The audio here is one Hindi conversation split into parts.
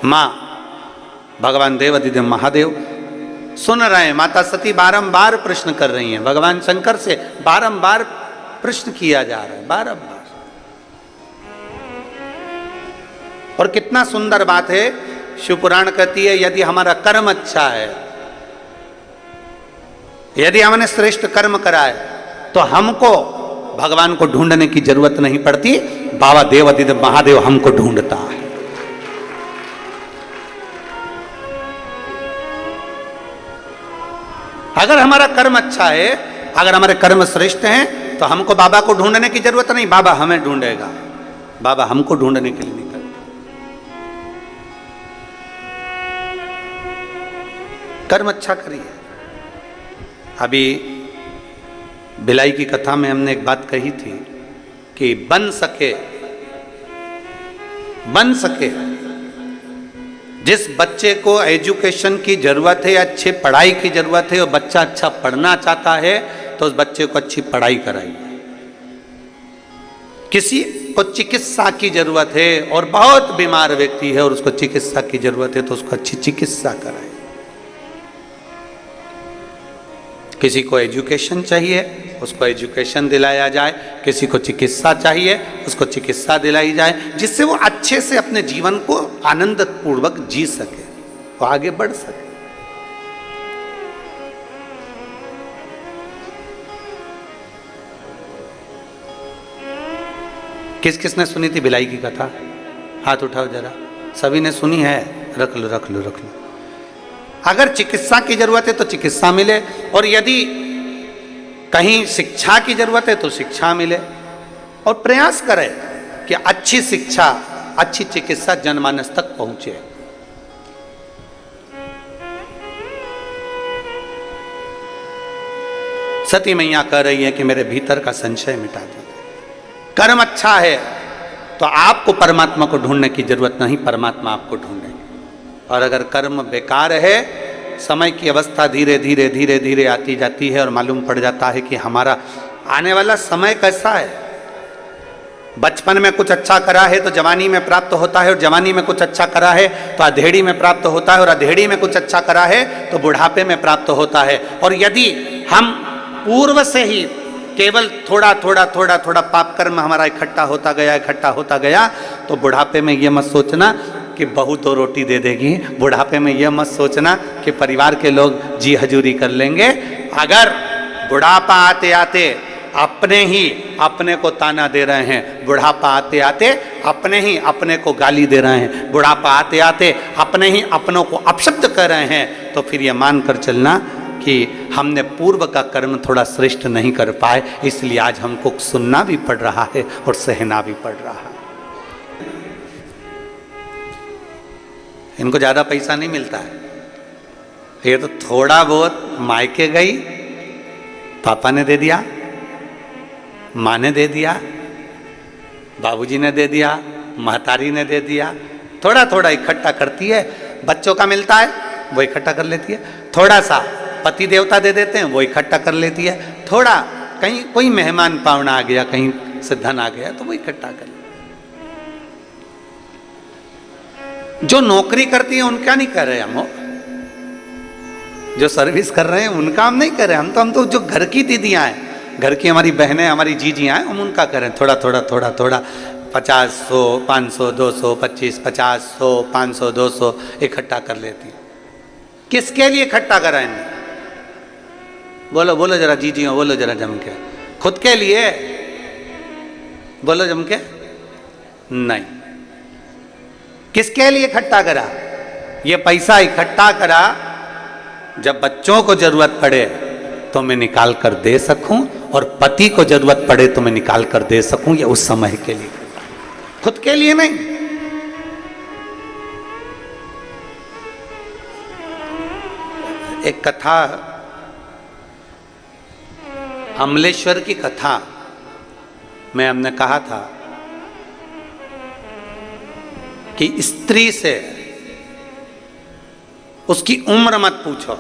माँ भगवान देवाधिदेव महादेव सुन रहे हैं। माता सती बारंबार प्रश्न कर रही हैं, भगवान शंकर से बारंबार प्रश्न किया जा रहा है, बारंबार। और कितना सुंदर बात है, शिवपुराण कहती है यदि हमारा कर्म अच्छा है, यदि हमने श्रेष्ठ कर्म करा है तो हमको भगवान को ढूंढने की जरूरत नहीं पड़ती, बाबा देवाधिदेव महादेव हमको ढूंढता है। अगर हमारा कर्म अच्छा है, अगर हमारे कर्म श्रेष्ठ हैं तो हमको बाबा को ढूंढने की जरूरत नहीं, बाबा हमें ढूंढेगा। बाबा हमको ढूंढने के लिए नहीं करते। कर्म अच्छा करिए। अभी भिलाई की कथा में हमने एक बात कही थी कि बन सके जिस बच्चे को एजुकेशन की जरूरत है, अच्छी पढ़ाई की जरूरत है, और बच्चा अच्छा पढ़ना चाहता है तो उस बच्चे को अच्छी पढ़ाई कराइए। किसी को चिकित्सा की जरूरत है और बहुत बीमार व्यक्ति है और उसको चिकित्सा की जरूरत है तो उसको अच्छी चिकित्सा कराए। किसी को एजुकेशन चाहिए, उसको एजुकेशन दिलाया जाए। किसी को चिकित्सा चाहिए, उसको चिकित्सा दिलाई जाए, जिससे वो अच्छे से अपने जीवन को आनंद पूर्वक जी सके, वो आगे बढ़ सके। किस किसने सुनी थी भिलाई की कथा? हाथ उठाओ जरा। सभी ने सुनी है? रख लो रख लो रख लो। अगर चिकित्सा की जरूरत है तो चिकित्सा मिले, और यदि कहीं शिक्षा की जरूरत है तो शिक्षा मिले, और प्रयास करें कि अच्छी शिक्षा, अच्छी चिकित्सा जनमानस तक पहुंचे। सती मैया कह रही है कि मेरे भीतर का संशय मिटा दीजिए। कर्म अच्छा है तो आपको परमात्मा को ढूंढने की जरूरत नहीं, परमात्मा आपको ढूंढेंगे। और अगर कर्म बेकार है, समय की अवस्था धीरे धीरे धीरे धीरे आती जाती है और मालूम पड़ जाता है कि हमारा आने वाला समय कैसा है। बचपन में कुछ अच्छा करा है तो जवानी में प्राप्त होता है, और जवानी में कुछ अच्छा करा है तो अधेड़ी में प्राप्त होता है, और अधेड़ी में कुछ अच्छा करा है तो बुढ़ापे में प्राप्त होता है। और यदि हम पूर्व से ही केवल थोड़ा थोड़ा थोड़ा थोड़ा पाप कर्म हमारा इकट्ठा होता गया तो बुढ़ापे में ये मत सोचना कि बहू तो रोटी दे देगी, बुढ़ापे में यह मत सोचना कि परिवार के लोग जी हजूरी कर लेंगे। अगर बुढ़ापा आते आते अपने ही अपने को ताना दे रहे हैं, बुढ़ापा आते आते अपने ही अपने को गाली दे रहे हैं, बुढ़ापा आते आते अपने ही अपनों को अपशब्द कर रहे हैं, तो फिर यह मान कर चलना कि हमने पूर्व का कर्म थोड़ा श्रेष्ठ नहीं कर पाए, इसलिए आज हमको सुनना भी पड़ रहा है और सहना भी पड़ रहा है। इनको ज़्यादा पैसा नहीं मिलता है, ये तो थोड़ा बहुत मायके गई, पापा ने दे दिया, माँ ने दे दिया, बाबूजी ने दे दिया, महतारी ने दे दिया, थोड़ा थोड़ा इकट्ठा करती है। बच्चों का मिलता है वो इकट्ठा कर लेती है, थोड़ा सा पति देवता दे देते हैं वो इकट्ठा कर लेती है, थोड़ा कहीं कोई मेहमान पावना आ गया, कहीं से धन आ गया तो वो इकट्ठा कर लेती। जो नौकरी करती है उनका नहीं कर रहे हम, जो सर्विस कर रहे हैं उनका हम नहीं कर रहे। हम तो जो घर की दीदियां हैं, घर की हमारी बहनें, हमारी जीजियां हैं, हम उनका करें। थोड़ा थोड़ा थोड़ा थोड़ा 50, 100, 500, 200, 25, 50, 100, 500, 200 इकट्ठा कर लेती है। किसके लिए इकट्ठा कराएंगे? बोलो बोलो जरा जीजियों, बोलो जरा जम के। खुद के लिए बोलो जम के? नहीं। किसके लिए इकट्ठा करा? ये पैसा इकट्ठा करा जब बच्चों को जरूरत पड़े तो मैं निकाल कर दे सकूं, और पति को जरूरत पड़े तो मैं निकाल कर दे सकूं। ये उस समय के लिए, खुद के लिए नहीं। एक कथा, अमलेश्वर की कथा में हमने कहा था कि स्त्री से उसकी उम्र मत पूछो,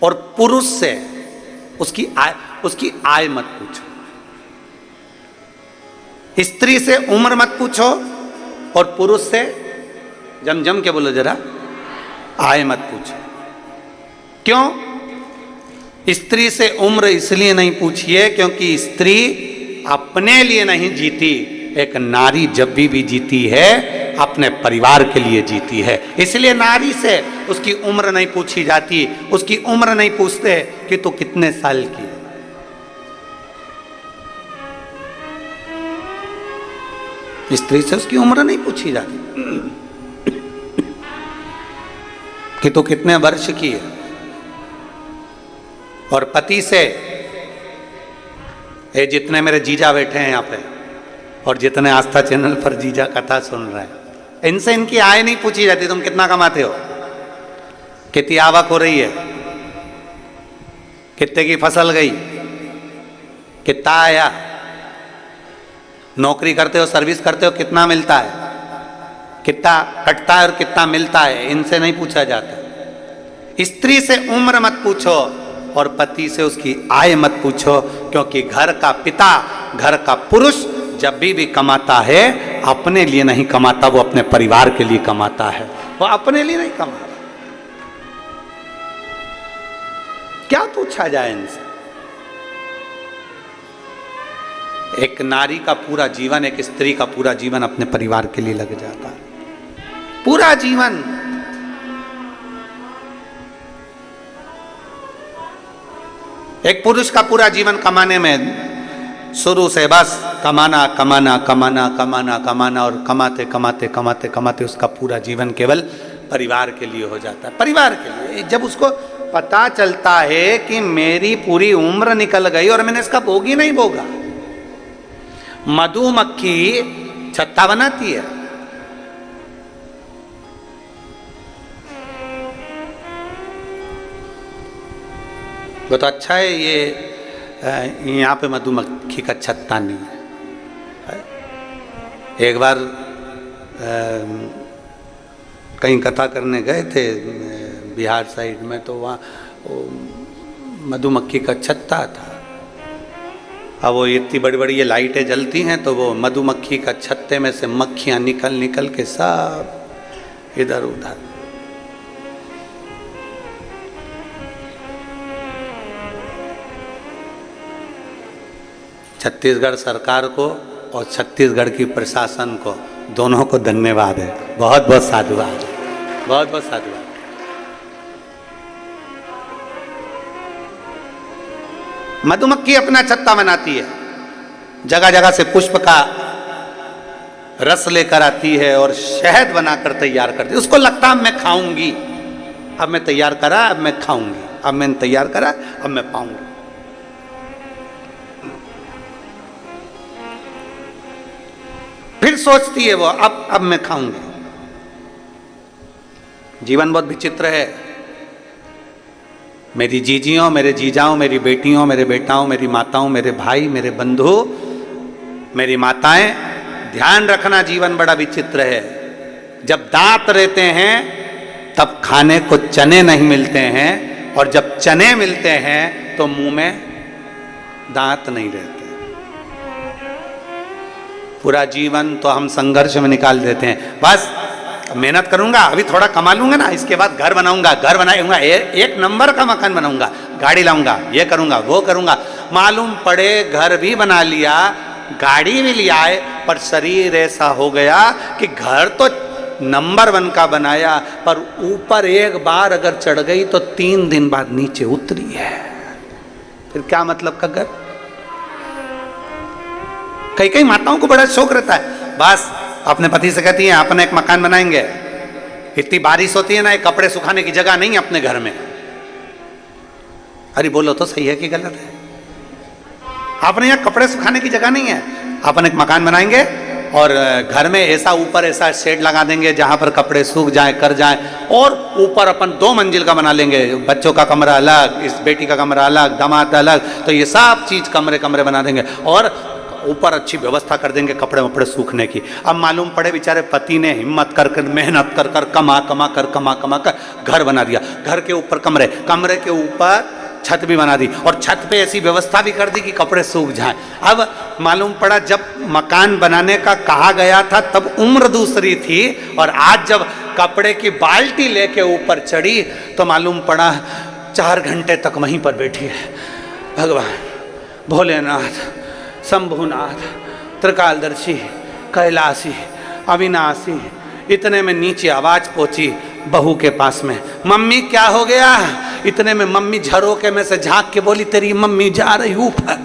और पुरुष से उसकी आय मत पूछो। स्त्री से उम्र मत पूछो और पुरुष से जम जम के बोलो जरा, आय मत पूछो। क्यों? स्त्री से उम्र इसलिए नहीं पूछिए क्योंकि स्त्री अपने लिए नहीं जीती, एक नारी जब भी जीती है अपने परिवार के लिए जीती है। इसलिए नारी से उसकी उम्र नहीं पूछी जाती, उसकी उम्र नहीं पूछते कि तू कितने साल की है। स्त्री से उसकी उम्र नहीं पूछी जाती कि तू कितने वर्ष की है। और पति से, ये जितने मेरे जीजा बैठे हैं यहाँ पे और जितने आस्था चैनल पर जीजा कथा सुन रहे हैं, इनसे इनकी आय नहीं पूछी जाती। तुम कितना कमाते हो, कितनी आवक हो रही है, कितने की फसल गई, कितना आया, नौकरी करते हो, सर्विस करते हो, कितना मिलता है, कितना कटता है और कितना मिलता है, इनसे नहीं पूछा जाता। स्त्री से उम्र मत पूछो और पति से उसकी आय मत पूछो, क्योंकि घर का पिता, घर का पुरुष जब भी कमाता है अपने लिए नहीं कमाता, वो अपने परिवार के लिए कमाता है, वो अपने लिए नहीं कमा रहा। क्या पूछा जाए इनसे? एक नारी का पूरा जीवन, एक स्त्री का पूरा जीवन अपने परिवार के लिए लग जाता है, पूरा जीवन। एक पुरुष का पूरा जीवन कमाने में, शुरू से बस कमाना कमाना कमाना कमाना कमाना, और कमाते कमाते कमाते कमाते उसका पूरा जीवन केवल परिवार के लिए हो जाता है, परिवार के लिए। जब उसको पता चलता है कि मेरी पूरी उम्र निकल गई और मैंने इसका भोग ही नहीं भोगा। मधुमक्खी छत्ता बनाती है, वो तो अच्छा है, ये यहाँ पे मधुमक्खी का छत्ता नहीं है। एक बार कहीं कथा करने गए थे बिहार साइड में, तो वहाँ मधुमक्खी का छत्ता था। अब वो इतनी बड़ी बड़ी ये लाइटें जलती हैं, तो वो मधुमक्खी का छत्ते में से मक्खियाँ निकल निकल के सब इधर उधर। छत्तीसगढ़ सरकार को और छत्तीसगढ़ की प्रशासन को, दोनों को धन्यवाद है, बहुत बहुत साधुवाद है, बहुत बहुत साधुवाद। मधुमक्खी अपना छत्ता बनाती है, जगह जगह से पुष्प का रस लेकर आती है और शहद बनाकर तैयार करती है। उसको लगता है मैं खाऊंगी, अब मैं तैयार करा, अब मैं खाऊंगी, अब मैंने तैयार करा, अब मैं पाऊंगी। फिर सोचती है वो, अब मैं खाऊंगी। जीवन बहुत विचित्र है। मेरी जीजियों, मेरे जीजाओं, मेरी बेटियों, मेरे बेटाओं, मेरी माताओं, मेरे भाई, मेरे बंधु, मेरी माताएं, ध्यान रखना, जीवन बड़ा विचित्र है। जब दांत रहते हैं तब खाने को चने नहीं मिलते हैं, और जब चने मिलते हैं तो मुंह में दांत नहीं रहते। पूरा जीवन तो हम संघर्ष में निकाल देते हैं। बस मेहनत करूंगा, अभी थोड़ा कमा लूंगा ना, इसके बाद घर बनाऊंगा, घर बनाऊंगा, एक नंबर का मकान बनाऊंगा, गाड़ी लाऊंगा, ये करूंगा, वो करूंगा। मालूम पड़े घर भी बना लिया, गाड़ी भी लिया है, पर शरीर ऐसा हो गया कि घर तो नंबर 1 का बनाया, पर ऊपर एक बार अगर चढ़ गई तो 3 दिन बाद नीचे उतरी है। फिर क्या मतलब का घर? कई कई माताओं को बड़ा शौक रहता है, बस अपने पति से कहती हैं अपने एक मकान बनाएंगे। इतनी बारिश होती है ना, एक कपड़े सुखाने की जगह नहीं है अपने घर में। अरे बोलो तो सही है कि गलत है? अपने यहाँ कपड़े सुखाने की जगह नहीं है, अपन एक मकान बनाएंगे और घर में ऐसा ऊपर ऐसा शेड लगा देंगे जहां पर कपड़े सूख जाए, कर जाए, और ऊपर अपन 2 मंजिल का बना लेंगे, बच्चों का कमरा अलग, इस बेटी का कमरा अलग, दामाद अलग, तो ये सब चीज कमरे कमरे बना देंगे और ऊपर अच्छी व्यवस्था कर देंगे कपड़े वपड़े सूखने की। अब मालूम पड़े बेचारे पति ने हिम्मत कर कर, मेहनत कर कर, कमा कर घर बना दिया। घर के ऊपर कमरे, कमरे के ऊपर छत भी बना दी और छत पे ऐसी व्यवस्था भी कर दी कि कपड़े सूख जाएं। अब मालूम पड़ा जब मकान बनाने का कहा गया था तब उम्र दूसरी थी, और आज जब कपड़े की बाल्टी लेके ऊपर चढ़ी तो मालूम पड़ा 4 घंटे तक वहीं पर बैठी है। भगवान भोलेनाथ, शंभुनाथ, त्रिकालदर्शी, कैलाशी, अविनाशी। इतने में नीचे आवाज पहुंची बहू के पास में, मम्मी क्या हो गया? इतने में मम्मी झरोके में से झांक के बोली, तेरी मम्मी जा रही ऊपर।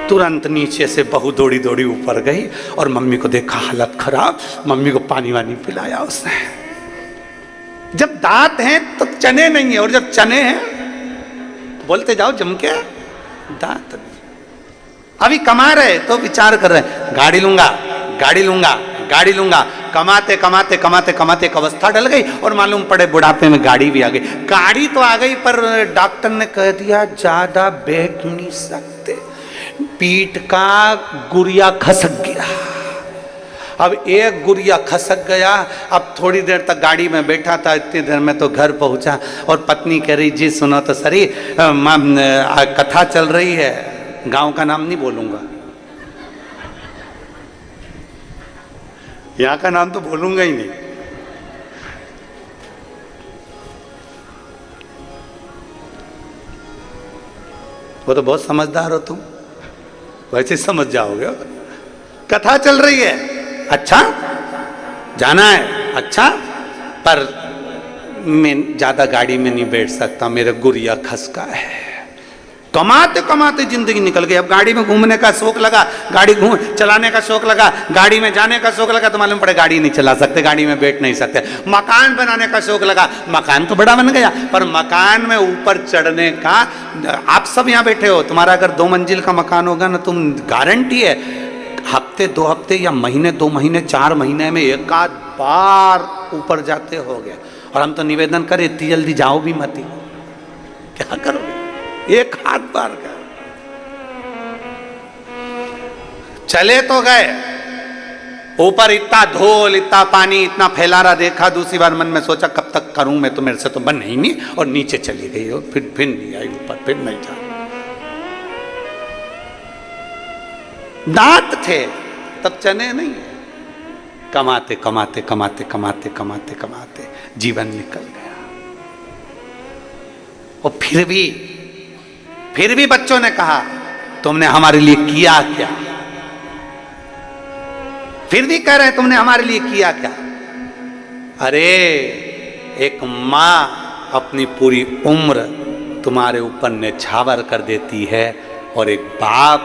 तुरंत नीचे से बहू दौड़ी दौड़ी ऊपर गई और मम्मी को देखा हालत खराब, मम्मी को पानी वानी पिलाया उसने। जब दांत हैं तो चने नहीं है, और जब चने हैं बोलते जाओ जम के, दांत अभी कमा रहे तो विचार कर रहे हैं गाड़ी लूंगा, गाड़ी लूंगा, गाड़ी लूंगा। कमाते कमाते कमाते कमाते एक अवस्था डल गई और मालूम पड़े बुढ़ापे में गाड़ी भी आ गई। गाड़ी तो आ गई पर डॉक्टर ने कह दिया ज्यादा बैठ नहीं सकते, पीठ का गुरिया खसक गया। अब एक गुरिया खसक गया। अब थोड़ी देर तक गाड़ी में बैठा था, इतनी देर में तो घर पहुंचा और पत्नी कह रही, जी सुनो तो सरी, कथा चल रही है, गांव का नाम नहीं बोलूंगा, यहां का नाम तो बोलूंगा ही नहीं। वो तो बहुत समझदार हो तुम, वैसे समझ जाओगे। कथा चल रही है, अच्छा जाना है, अच्छा, पर मैं ज्यादा गाड़ी में नहीं बैठ सकता, मेरा गुरिया खसका है। कमाते कमाते जिंदगी निकल गई। अब गाड़ी में घूमने का शौक लगा, गाड़ी चलाने का शौक लगा, गाड़ी में जाने का शौक लगा तो मालूम पड़े गाड़ी नहीं चला सकते, गाड़ी में बैठ नहीं सकते। मकान बनाने का शौक लगा, मकान तो बड़ा बन गया पर मकान में ऊपर चढ़ने का, आप सब यहाँ बैठे हो, तुम्हारा अगर 2 मंजिल का मकान होगा ना, तुम गारंटी है हफ्ते 2 हफ्ते या महीने 2 महीने 4 महीने में एक आध बार ऊपर जाते हो गए। और हम तो निवेदन करें इतनी जल्दी जाओ भी मत, क्या करोगे, एक हाथ बार का चले तो गए ऊपर, इतना धूल, इतना पानी, इतना फैला रहा देखा। दूसरी बार मन में सोचा कब तक करूं मैं, तो मेरे से तो बन ही नहीं, और नीचे चली गई और फिर नहीं आई ऊपर, फिर नहीं जा। दांत थे तब चने नहीं। कमाते कमाते कमाते कमाते कमाते कमाते जीवन निकल गया। और फिर भी बच्चों ने कहा तुमने हमारे लिए किया क्या? फिर भी कह रहे हैं तुमने हमारे लिए किया क्या? अरे एक मां अपनी पूरी उम्र तुम्हारे ऊपर निछावर कर देती है, और एक बाप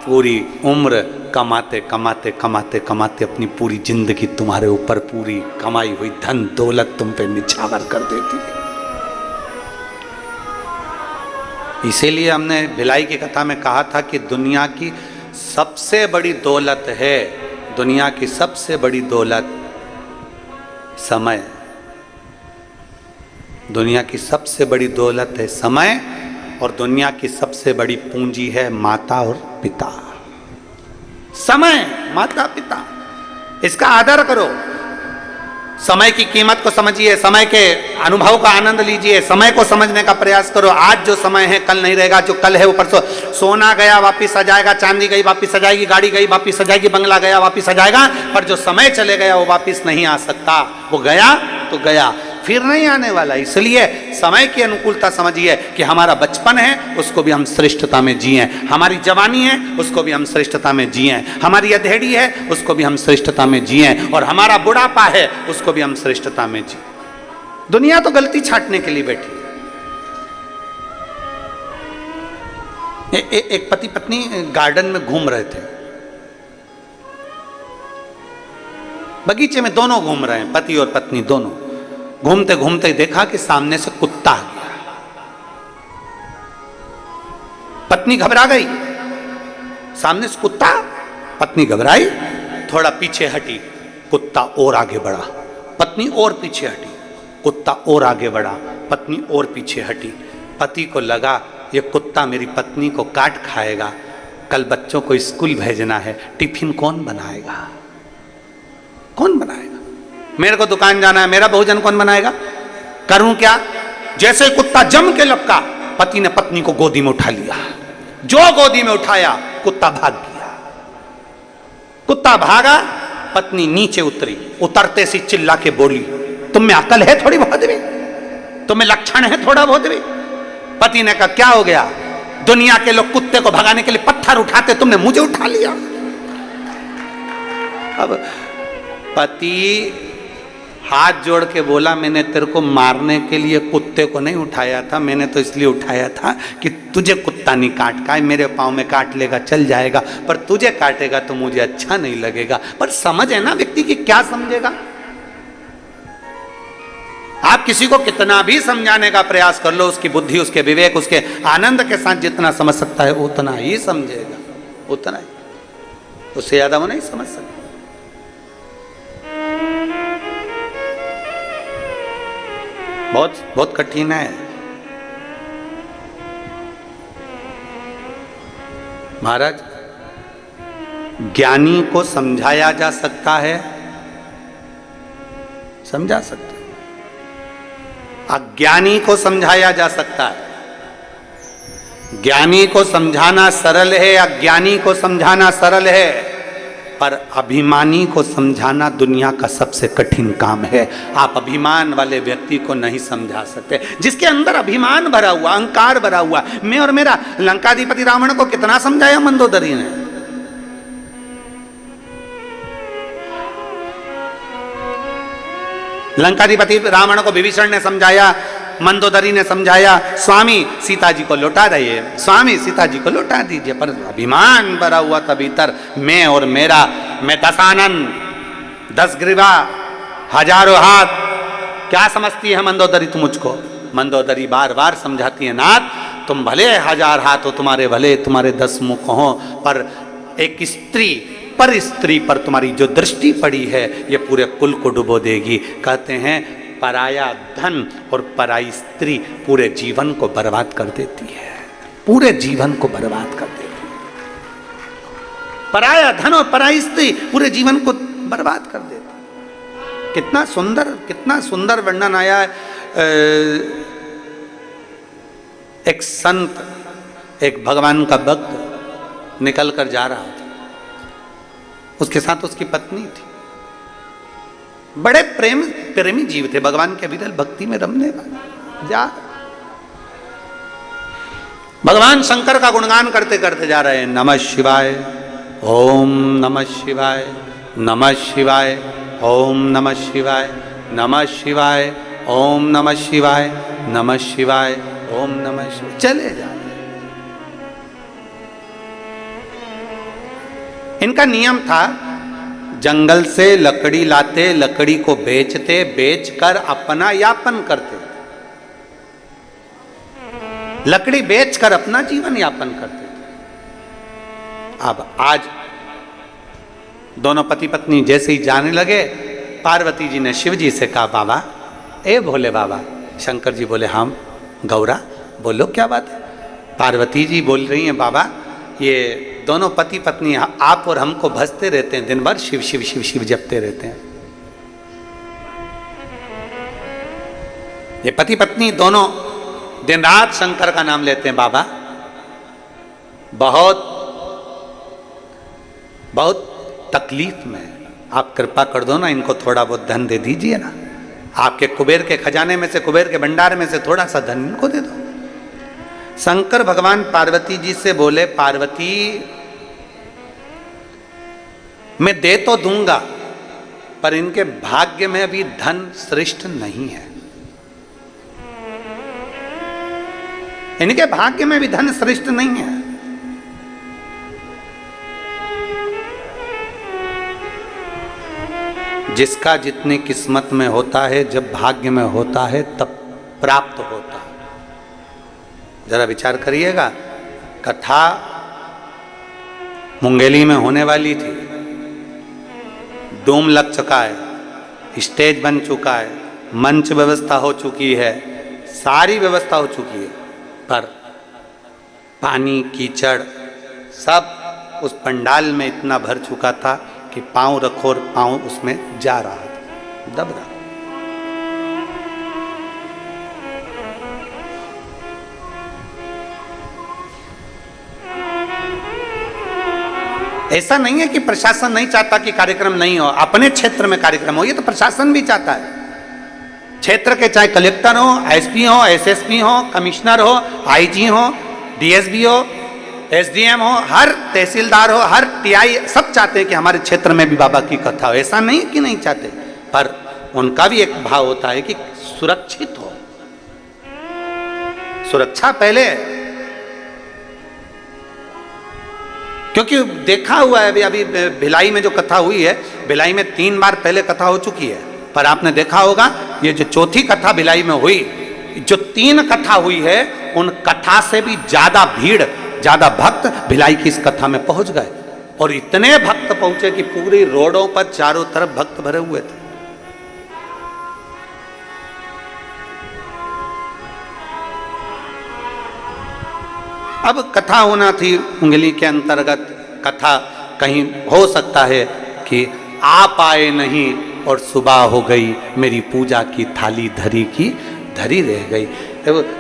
पूरी उम्र कमाते कमाते कमाते कमाते अपनी पूरी जिंदगी तुम्हारे ऊपर पूरी कमाई हुई धन दौलत तुम पे निछावर कर देती है। इसीलिए हमने भिलाई की कथा में कहा था कि दुनिया की सबसे बड़ी दौलत है, दुनिया की सबसे बड़ी दौलत समय। दुनिया की सबसे बड़ी दौलत है समय, और दुनिया की सबसे बड़ी पूंजी है माता और पिता। समय, माता पिता, इसका आदर करो। समय की कीमत को समझिए, समय के अनुभव का आनंद लीजिए, समय को समझने का प्रयास करो। आज जो समय है कल नहीं रहेगा, जो कल है वो परसों। सोना गया वापिस आ जाएगा, चांदी गई वापिस आ जाएगी, गाड़ी गई वापिस आ जाएगी, बंगला गया वापिस आ जाएगा, पर जो समय चले गया वो वापिस नहीं आ सकता। वो गया तो गया, फिर नहीं आने वाला। इसलिए समय की अनुकूलता समझिए कि हमारा बचपन है उसको भी हम श्रेष्ठता में जिए, हमारी जवानी है उसको भी हम श्रेष्ठता में जिए, हमारी अधेड़ी है उसको भी हम श्रेष्ठता में जिए, और हमारा बुढ़ापा है उसको भी हम श्रेष्ठता में जिए। दुनिया तो गलती छांटने के लिए बैठी है। एक पति पत्नी गार्डन में घूम रहे थे, बगीचे में दोनों घूम रहे हैं, पति और पत्नी दोनों। घूमते घूमते देखा कि सामने से कुत्ता आ गया। पत्नी घबरा गई, सामने से कुत्ता, पत्नी घबराई, थोड़ा पीछे हटी, कुत्ता और आगे बढ़ा, पत्नी और पीछे हटी, कुत्ता और आगे बढ़ा, पत्नी और पीछे हटी। पति को लगा ये कुत्ता मेरी पत्नी को काट खाएगा, कल बच्चों को स्कूल भेजना है, टिफिन कौन बनाएगा, कौन बनाएगा? मेरे को दुकान जाना है, मेरा भोजन कौन बनाएगा? करूं क्या? जैसे कुत्ता जम के लपका, पति ने पत्नी को गोदी में उठा लिया। जो गोदी में उठाया, कुत्ता भाग गया। कुत्ता भागा, पत्नी नीचे उतरी, उतरते सी चिल्ला के बोली, तुम में अकल है थोड़ी बहुत भी? तुम्हें लक्षण है थोड़ा बहुत भी? पति ने कहा, क्या हो गया? दुनिया के लोग कुत्ते को भगाने के लिए पत्थर उठाते, तुमने मुझे उठा लिया। अब पति हाथ जोड़ के बोला, मैंने तेरे को मारने के लिए कुत्ते को नहीं उठाया था, मैंने तो इसलिए उठाया था कि तुझे कुत्ता नहीं काट का, मेरे पाँव में काट लेगा चल जाएगा, पर तुझे काटेगा तो मुझे अच्छा नहीं लगेगा। पर समझ है ना व्यक्ति की, क्या समझेगा? आप किसी को कितना भी समझाने का प्रयास कर लो, उसकी बुद्धि, उसके विवेक, उसके आनंद के साथ जितना समझ सकता है उतना ही समझेगा, उतना ही, उससे ज्यादा वो नहीं समझ सकता। बहुत बहुत कठिन है। महाराज, ज्ञानी को समझाया जा सकता है, समझा सकते, अज्ञानी को समझाया जा सकता है। ज्ञानी को समझाना सरल है, अज्ञानी को समझाना सरल है, पर अभिमानी को समझाना दुनिया का सबसे कठिन काम है। आप अभिमान वाले व्यक्ति को नहीं समझा सकते, जिसके अंदर अभिमान भरा हुआ, अहंकार भरा हुआ, मैं और मेरा। लंकाधिपति रावण को कितना समझाया मंदोदरी ने? लंकाधिपति रावण को विभीषण ने समझाया, मंदोदरी ने समझाया, स्वामी सीता जी को लौटा रहिए, स्वामी सीता जी को लौटा दीजिए, पर अभिमान भरा हुआ था भीतर, मैं और मेरा, मैं 10 आनंद 10 ग्रीवा 1000 हाथ। क्या समझती है मंदोदरी तू मुझको? मंदोदरी बार बार समझाती है, नाथ तुम भले 1000 हाथ हो, तुम्हारे भले तुम्हारे 10 मुख हो, पर एक स्त्री पर स्त्री पर तुम्हारी जो दृष्टि पड़ी है ये पूरे कुल को डुबो देगी। कहते हैं पराया धन और पराई स्त्री पूरे जीवन को बर्बाद कर देती है, पूरे जीवन को बर्बाद कर देती है। पराया धन और पराई स्त्री पूरे जीवन को बर्बाद कर देती है। कितना सुंदर वर्णन आया है। एक संत, एक भगवान का भक्त निकल कर जा रहा था, उसके साथ उसकी पत्नी थी। बड़े प्रेमी जीव थे, भगवान के विरल भक्ति में रमने वाले। जा भगवान शंकर का गुणगान करते करते जा रहे हैं, नमः शिवाय ओम नमः शिवाय, नमः शिवाय ओम नमः शिवाय, नमः शिवाय ओम नमः शिवाय, नमः शिवाय ओम नमः शिवाय, चले जा। इनका नियम था, जंगल से लकड़ी लाते, लकड़ी को बेचते, बेचकर अपना यापन करते, लकड़ी बेचकर अपना जीवन यापन करते थे। अब आज दोनों पति पत्नी जैसे ही जाने लगे, पार्वती जी ने शिव जी से कहा, बाबा ए भोले बाबा। शंकर जी बोले, हाँ गौरा बोलो क्या बात है? पार्वती जी बोल रही हैं, बाबा ये दोनों पति पत्नी आप और हमको भजते रहते हैं, दिन भर शिव शिव शिव शिव जपते रहते हैं। ये पति पत्नी दोनों दिन रात शंकर का नाम लेते हैं। बाबा बहुत बहुत तकलीफ में, आप कृपा कर दो ना, इनको थोड़ा बहुत धन दे दीजिए ना, आपके कुबेर के खजाने में से, कुबेर के भंडार में से थोड़ा सा धन इनको दे दो। शंकर भगवान पार्वती जी से बोले, पार्वती मैं दे तो दूंगा, पर इनके भाग्य में अभी धन श्रेष्ठ नहीं है, इनके भाग्य में भी धन श्रेष्ठ नहीं है। जिसका जितनी किस्मत में होता है, जब भाग्य में होता है तब प्राप्त होता है। जरा विचार करिएगा, कथा मुंगेली में होने वाली थी, डोम लग चुका है, स्टेज बन चुका है, मंच व्यवस्था हो चुकी है, सारी व्यवस्था हो चुकी है, पर पानी कीचड़ सब उस पंडाल में इतना भर चुका था कि पांव रखो और पांव उसमें जा रहा था, दब रहा। ऐसा नहीं है कि प्रशासन नहीं चाहता कि कार्यक्रम नहीं हो, अपने क्षेत्र में कार्यक्रम हो, ये तो प्रशासन भी चाहता है। क्षेत्र के चाहे कलेक्टर हो, एसपी हो, एसएसपी हो, कमिश्नर हो, आईजी हो, डीएसपी हो, एसडीएम हो, हर तहसीलदार हो, हर टीआई, सब चाहते हैं कि हमारे क्षेत्र में भी बाबा की कथा हो। ऐसा नहीं कि नहीं चाहते, पर उनका भी एक भाव होता है कि सुरक्षित हो, सुरक्षा पहले। क्योंकि देखा हुआ है अभी भिलाई में जो कथा हुई है, भिलाई में 3 बार पहले कथा हो चुकी है, पर आपने देखा होगा ये जो चौथी कथा भिलाई में हुई, जो 3 कथा हुई है उन कथा से भी ज्यादा भीड़, ज्यादा भक्त भिलाई की इस कथा में पहुंच गए। और इतने भक्त पहुंचे कि पूरी रोडों पर चारों तरफ भक्त भरे हुए थे। अब कथा होना थी उंगली के अंतर्गत, कथा कहीं हो सकता है कि आप आए नहीं और सुबह हो गई, मेरी पूजा की थाली धरी की धरी रह गई।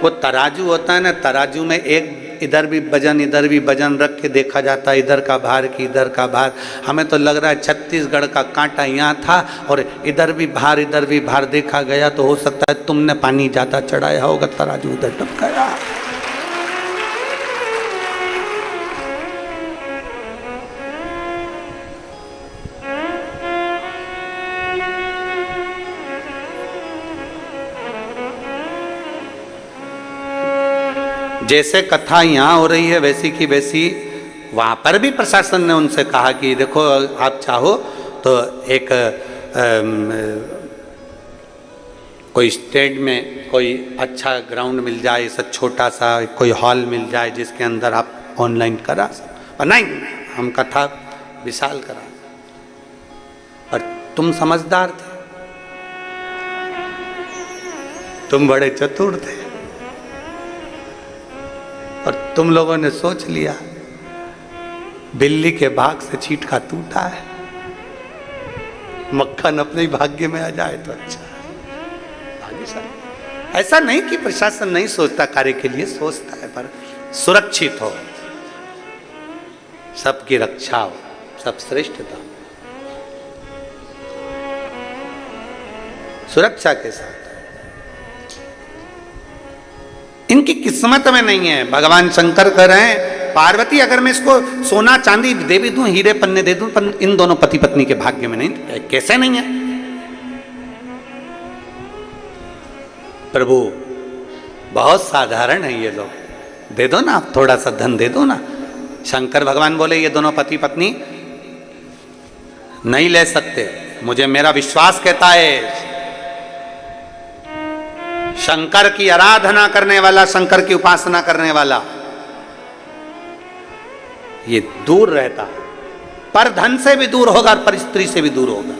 वो तराजू होता है ना, तराजू में एक इधर भी वजन रख के देखा जाता है, इधर का भार की इधर का भार। हमें तो लग रहा है छत्तीसगढ़ का कांटा यहाँ था और इधर भी भार देखा गया, तो हो सकता है तुमने पानी ज़्यादा चढ़ाया होगा, तराजू उधर टप गया। जैसे कथा यहाँ हो रही है वैसी की वैसी वहाँ पर भी प्रशासन ने उनसे कहा कि देखो आप चाहो तो एक कोई स्टेट में कोई अच्छा ग्राउंड मिल जाए, ऐसा छोटा सा कोई हॉल मिल जाए जिसके अंदर आप ऑनलाइन करा सको। नहीं, हम कथा विशाल करा। पर तुम समझदार थे, तुम बड़े चतुर थे और तुम लोगों ने सोच लिया बिल्ली के भाग से चींटा टूटा है, मक्खन अपने ही भाग्य में आ जाए तो अच्छा है। भाग्यशाली। ऐसा नहीं कि प्रशासन नहीं सोचता, कार्य के लिए सोचता है, पर सुरक्षित हो, सबकी रक्षा हो, सब श्रेष्ठता, सुरक्षा के साथ। इनकी किस्मत में नहीं है। भगवान शंकर कह रहे हैं पार्वती अगर मैं इसको सोना चांदी दे भी दूं, हीरे पन्ने दे दूं, पर इन दोनों पति पत्नी के भाग्य में नहीं। कैसे नहीं है प्रभु? बहुत साधारण है ये लोग, दे दो ना, थोड़ा सा धन दे दो ना। शंकर भगवान बोले ये दोनों पति पत्नी नहीं ले सकते, मुझे मेरा विश्वास कहता है शंकर की आराधना करने वाला, शंकर की उपासना करने वाला ये दूर रहता है, पर धन से भी दूर होगा और पर स्त्री से भी दूर होगा,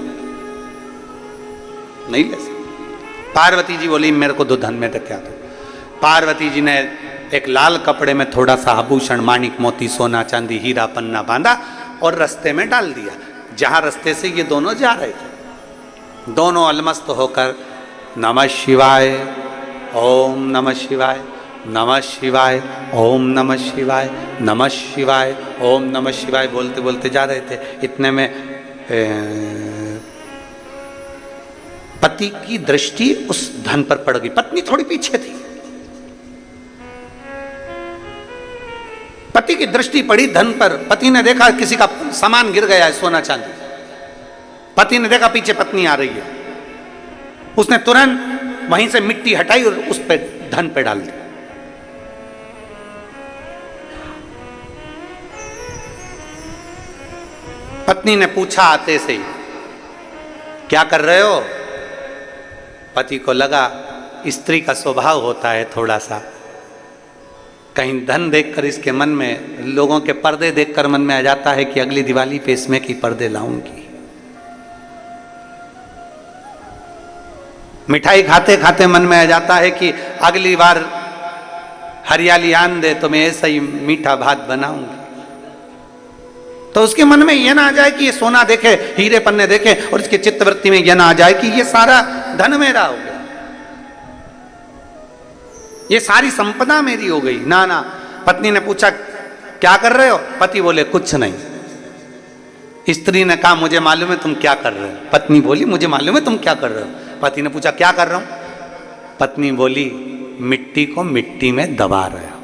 नहीं ले सकते। पार्वती जी बोली मेरे को 2 धन में क्या दो। पार्वती जी ने एक लाल कपड़े में थोड़ा सा आभूषण, माणिक मोती, सोना चांदी, हीरा पन्ना बांधा और रास्ते में डाल दिया। जहां रास्ते से ये दोनों जा रहे थे, दोनों अलमस्त होकर नमः शिवाय, ओम नमः शिवाय, नमः शिवाय, ओम नमः शिवाय, नमः शिवाय, ओम नमः शिवाय बोलते बोलते जा रहे थे। इतने में पति की दृष्टि उस धन पर पड़ गई। पत्नी थोड़ी पीछे थी, पति की दृष्टि पड़ी धन पर। पति ने देखा किसी का सामान गिर गया है, सोना चांदी। पति ने देखा पीछे पत्नी आ रही है, उसने तुरंत वहीं से मिट्टी हटाई और उस पे धन पे डाल दी। पत्नी ने पूछा आते से ही क्या कर रहे हो? पति को लगा स्त्री का स्वभाव होता है थोड़ा सा, कहीं धन देखकर इसके मन में, लोगों के पर्दे देखकर मन में आ जाता है कि अगली दिवाली पे इसमें की पर्दे लाऊंगी। मिठाई खाते खाते मन में आ जाता है कि अगली बार हरियाली आन दे तो मैं ऐसा ही मीठा भात बनाऊंगी। तो उसके मन में यह ना आ जाए कि ये सोना देखे, हीरे पन्ने देखे और इसके चित्तवृत्ति में यह ना आ जाए कि ये सारा धन मेरा हो गया, ये सारी संपदा मेरी हो गई। ना ना, पत्नी ने पूछा क्या कर रहे हो? पति बोले कुछ नहीं। स्त्री ने कहा मुझे मालूम है तुम क्या कर रहे हो। पत्नी बोली मुझे मालूम है तुम क्या कर रहे हो। पति ने पूछा क्या कर रहा हूं। पत्नी बोली मिट्टी को मिट्टी में दबा रहे हो।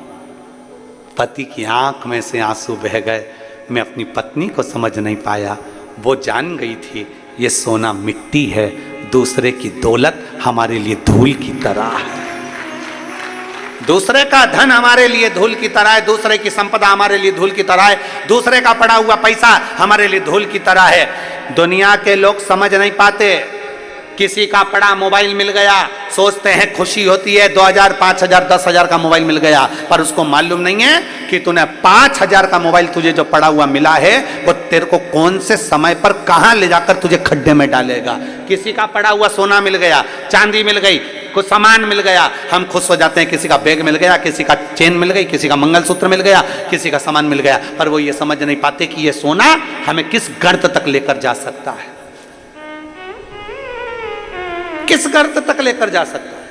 पति की आंख में से आंसू बह गए। मैं अपनी पत्नी को समझ नहीं पाया। वो जान गई थी ये सोना मिट्टी है, दूसरे की दौलत हमारे लिए धूल की तरह है। दूसरे का धन हमारे लिए धूल की तरह है, दूसरे की संपदा हमारे लिए धूल की तरह है, दूसरे का पड़ा हुआ पैसा हमारे लिए धूल की तरह है। दुनिया के लोग समझ नहीं पाते। किसी का पड़ा मोबाइल मिल गया, सोचते हैं खुशी होती है 2000, 5000, 10,000 का मोबाइल मिल गया, पर उसको मालूम नहीं है कि तूने 5000 का मोबाइल तुझे जो पड़ा हुआ मिला है वो तेरे को कौन से समय पर कहां ले जाकर तुझे खड्डे में डालेगा। किसी का पड़ा हुआ सोना मिल गया, चांदी मिल गई, कुछ सामान मिल गया, हम खुश हो जाते हैं। किसी का बैग मिल गया, किसी का चेन मिल गई, किसी का मंगलसूत्र मिल गया, किसी का सामान मिल गया, पर वो ये समझ नहीं पाते कि ये सोना हमें किस गर्त तक लेकर जा सकता है, किस गर्त तक लेकर जा सकता है।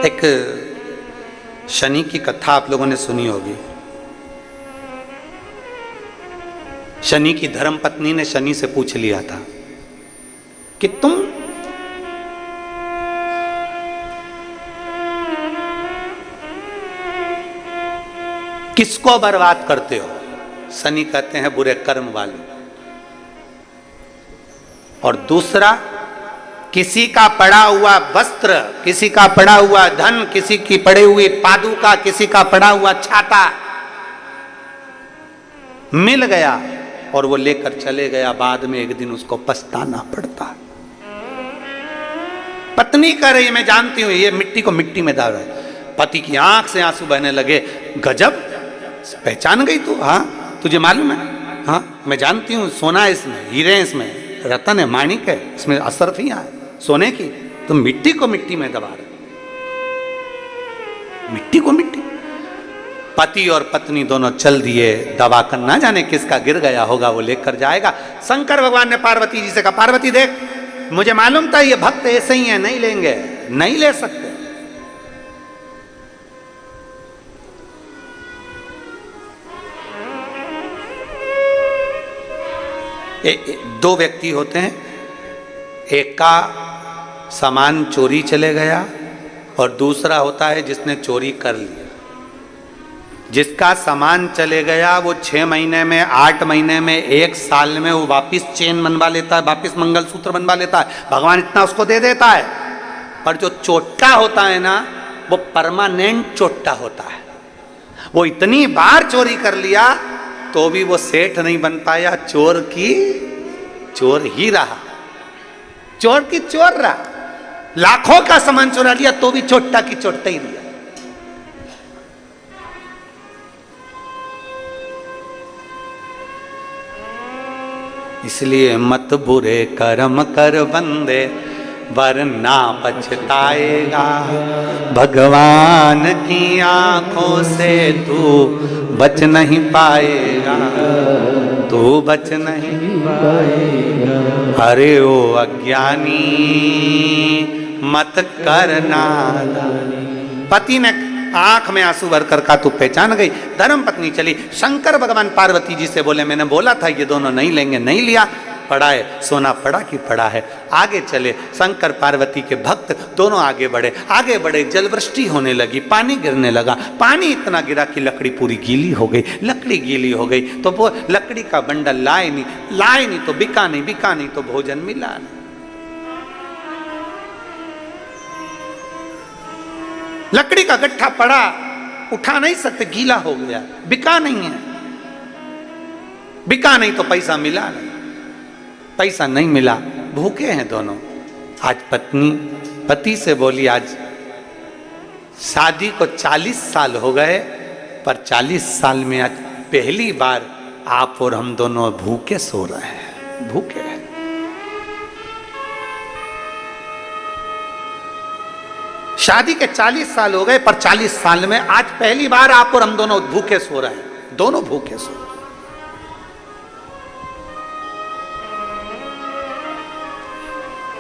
एक शनि की कथा आप लोगों ने सुनी होगी। शनि की धर्म पत्नी ने शनि से पूछ लिया था कि तुम किसको बर्बाद करते हो। शनि कहते हैं बुरे कर्म वाले। और दूसरा, किसी का पड़ा हुआ वस्त्र, किसी का पड़ा हुआ धन, किसी की पड़ी हुई पादुका, किसी का पड़ा हुआ छाता मिल गया और वो लेकर चले गया, बाद में एक दिन उसको पछताना पड़ता। पत्नी कह रही मैं जानती हूं ये मिट्टी को मिट्टी में डाल रहा है। पति की आंख से आंसू बहने लगे। गजब, पहचान गई तू? हाँ तुझे मालूम है? हाँ मैं जानती हूँ, सोना है इसमें, हीरे हैं इसमें, रतन है, माणिक है, इसमें असरफियां है सोने की। तुम मिट्टी को मिट्टी में दबा रहे, मिट्टी को मिट्टी। पति और पत्नी दोनों चल दिए, दबा कर ना जाने किसका गिर गया होगा, वो लेकर जाएगा। शंकर भगवान ने पार्वती जी से कहा पार्वती देख मुझे मालूम था ये भक्त ऐसे ही है, नहीं लेंगे, नहीं ले सकते। दो व्यक्ति होते हैं, एक का सामान चोरी चले गया और दूसरा होता है जिसने चोरी कर लिया। जिसका सामान चले गया वो 6 महीने में, 8 महीने में, 1 साल में वो वापिस चेन बनवा लेता है, वापिस मंगलसूत्र बनवा लेता है, भगवान इतना उसको दे देता है। पर जो चोट्टा होता है ना वो परमानेंट चोट्टा होता है। वो इतनी बार चोरी कर लिया तो भी वो सेठ नहीं बन पाया, चोर की चोर ही रहा, चोर की चोर रहा। लाखों का सामान चुरा लिया तो भी चोट्टा की चोट्टा ही दिया। इसलिए मत बुरे कर्म कर बंदे वरना पछताएगा। भगवान की आंखों से तू बच नहीं पाएगा, तू बच नहीं पाएगा। अरे ओ अज्ञानी मत करना। पति ने आंख में आंसू भरकर कहा तू पहचान गई। धर्म पत्नी चली। शंकर भगवान पार्वती जी से बोले मैंने बोला था ये दोनों नहीं लेंगे, नहीं लिया। पड़ा है सोना, पड़ा कि पड़ा है। आगे चले। शंकर पार्वती के भक्त दोनों आगे बढ़े, आगे बढ़े। जलवृष्टि होने लगी, पानी गिरने लगा। पानी इतना गिरा कि लकड़ी पूरी गीली हो गई। लकड़ी गीली हो गई तो वो लकड़ी का बंडल लाए नहीं तो बिका नहीं, बिका नहीं तो भोजन मिला नहीं। लकड़ी का गट्ठा पड़ा, उठा नहीं सकते, गीला हो गया, बिका नहीं है। बिका नहीं तो पैसा मिला नहीं, पैसा नहीं मिला, भूखे हैं दोनों। आज पत्नी पति से बोली आज शादी को 40 साल हो गए, पर 40 साल में आज पहली बार आप और हम दोनों भूखे सो रहे हैं, भूखे हैं। शादी के 40 साल हो गए, पर 40 साल में आज पहली बार आप और हम दोनों भूखे सो रहे हैं, दोनों भूखे सो रहे हैं।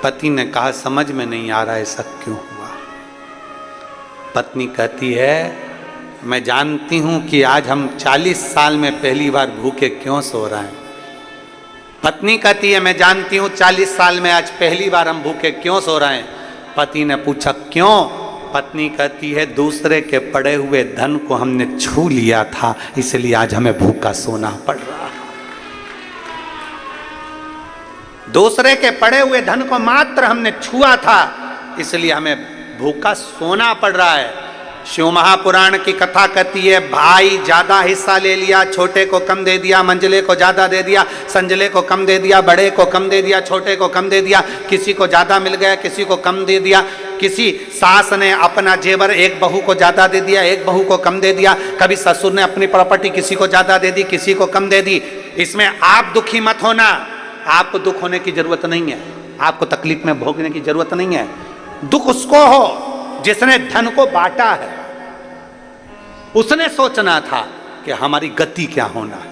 पति ने कहा समझ में नहीं आ रहा ऐसा क्यों हुआ। पत्नी कहती है मैं जानती हूं कि आज हम 40 साल में पहली बार भूखे क्यों सो रहे हैं। पत्नी कहती है मैं जानती हूं 40 साल में आज पहली बार हम भूखे क्यों सो रहे हैं। पति ने पूछा क्यों? पत्नी कहती है दूसरे के पड़े हुए धन को हमने छू लिया था, इसलिए आज हमें भूखा सोना पड़ रहा है। दूसरे के पड़े हुए धन को मात्र हमने छुआ था, इसलिए हमें भूखा सोना पड़ रहा है। शिव महापुराण की कथा कहती है भाई ज्यादा हिस्सा ले लिया, छोटे को कम दे दिया, मंझले को ज्यादा दे दिया, संजले को कम दे दिया, बड़े को कम दे दिया, छोटे को कम दे दिया, किसी को ज्यादा मिल गया, किसी को कम दे दिया। किसी सास ने अपना जेवर एक बहू को ज्यादा दे दिया, एक बहू को कम दे दिया। कभी ससुर ने अपनी प्रॉपर्टी किसी को ज्यादा दे दी, किसी को कम दे दी। इसमें आप दुखी मत होना, आपको दुख होने की जरूरत नहीं है, आपको तकलीफ में भोगने की जरूरत नहीं है। दुख उसको हो जिसने धन को बांटा है, उसने सोचना था कि हमारी गति क्या होना है,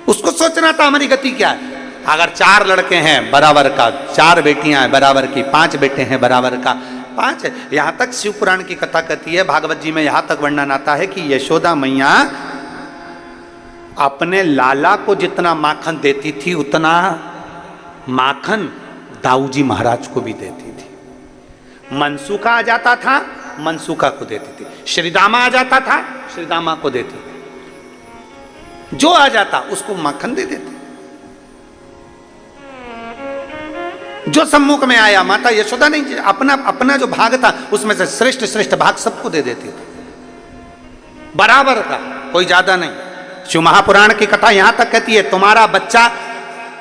उसको सोचना था हमारी गति क्या है। अगर 4 लड़के हैं बराबर का, 4 बेटियां हैं बराबर की, 5 बेटे हैं बराबर का, 5 है। यहां तक शिव पुराण की कथा कहती है, भागवत जी में यहां तक वर्णन आता है कि यशोदा मैया अपने लाला को जितना माखन देती थी उतना माखन दाऊजी महाराज को भी देती थी। मनसूखा आ जाता था, मनसूखा को देती थी। श्रीदामा आ जाता था, श्रीदामा को देती थी। जो आ जाता उसको माखन दे देती। जो सम्मुख में आया, माता यशोदा नहीं अपना अपना जो भाग था उसमें से श्रेष्ठ श्रेष्ठ भाग सबको दे देती थी, बराबर का, कोई ज्यादा नहीं। शिव महापुराण की कथा यहां तक कहती है तुम्हारा बच्चा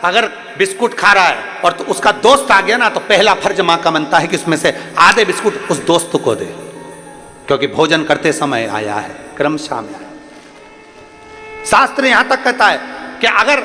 अगर बिस्कुट खा रहा है और तो उसका दोस्त आ गया ना, तो पहला फर्ज मां का बनता है कि उसमें से आधे बिस्कुट उस दोस्त को दे, क्योंकि भोजन करते समय आया है, क्रमशः में आया। शास्त्र यहां तक कहता है कि अगर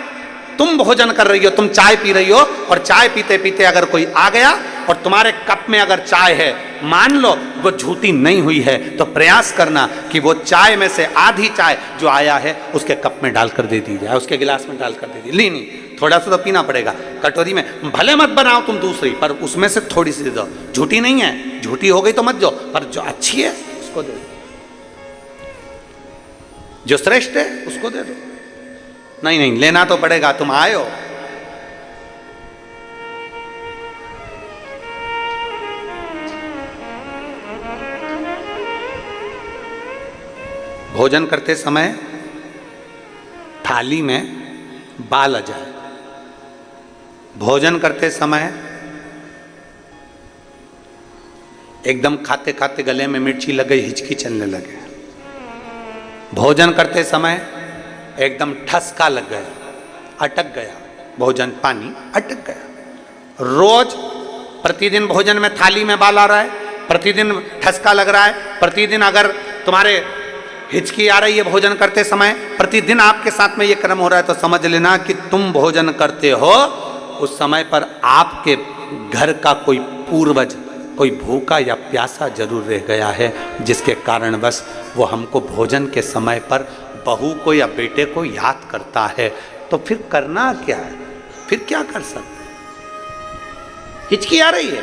तुम भोजन कर रही हो, तुम चाय पी रही हो और चाय पीते पीते अगर कोई आ गया और तुम्हारे कप में अगर चाय है, मान लो वो झूठी नहीं हुई है, तो प्रयास करना कि वो चाय में से आधी चाय जो आया है उसके कप में डालकर दे दी जाए, उसके गिलास में डालकर दे दी। नहीं, थोड़ा सा तो पीना पड़ेगा। कटोरी में भले मत बनाओ तुम दूसरी, पर उसमें से थोड़ी सी दे दो। झूठी नहीं है, झूठी हो गई तो मत दो, पर जो अच्छी है उसको दे दो, जो श्रेष्ठ है उसको दे दो। नहीं, लेना तो पड़ेगा, तुम आए हो। भोजन करते समय थाली में बाल आ जाए, भोजन करते समय एकदम खाते खाते गले में मिर्ची लग गई, हिचकी चलने लगे, भोजन करते समय एकदम ठसका लग गया, अटक गया भोजन, पानी अटक गया। रोज प्रतिदिन भोजन में थाली में बाल आ रहा है, प्रतिदिन ठसका लग रहा है, प्रतिदिन अगर तुम्हारे हिचकी आ रही है भोजन करते समय, प्रतिदिन आपके साथ में ये क्रम हो रहा है, तो समझ लेना कि तुम भोजन करते हो उस समय पर आपके घर का कोई पूर्वज, कोई भूखा या प्यासा जरूर रह गया है, जिसके कारण बस वो हमको भोजन के समय पर बहू को या बेटे को याद करता है। तो फिर करना क्या है, फिर क्या कर सकते हैं? हिचकी आ रही है,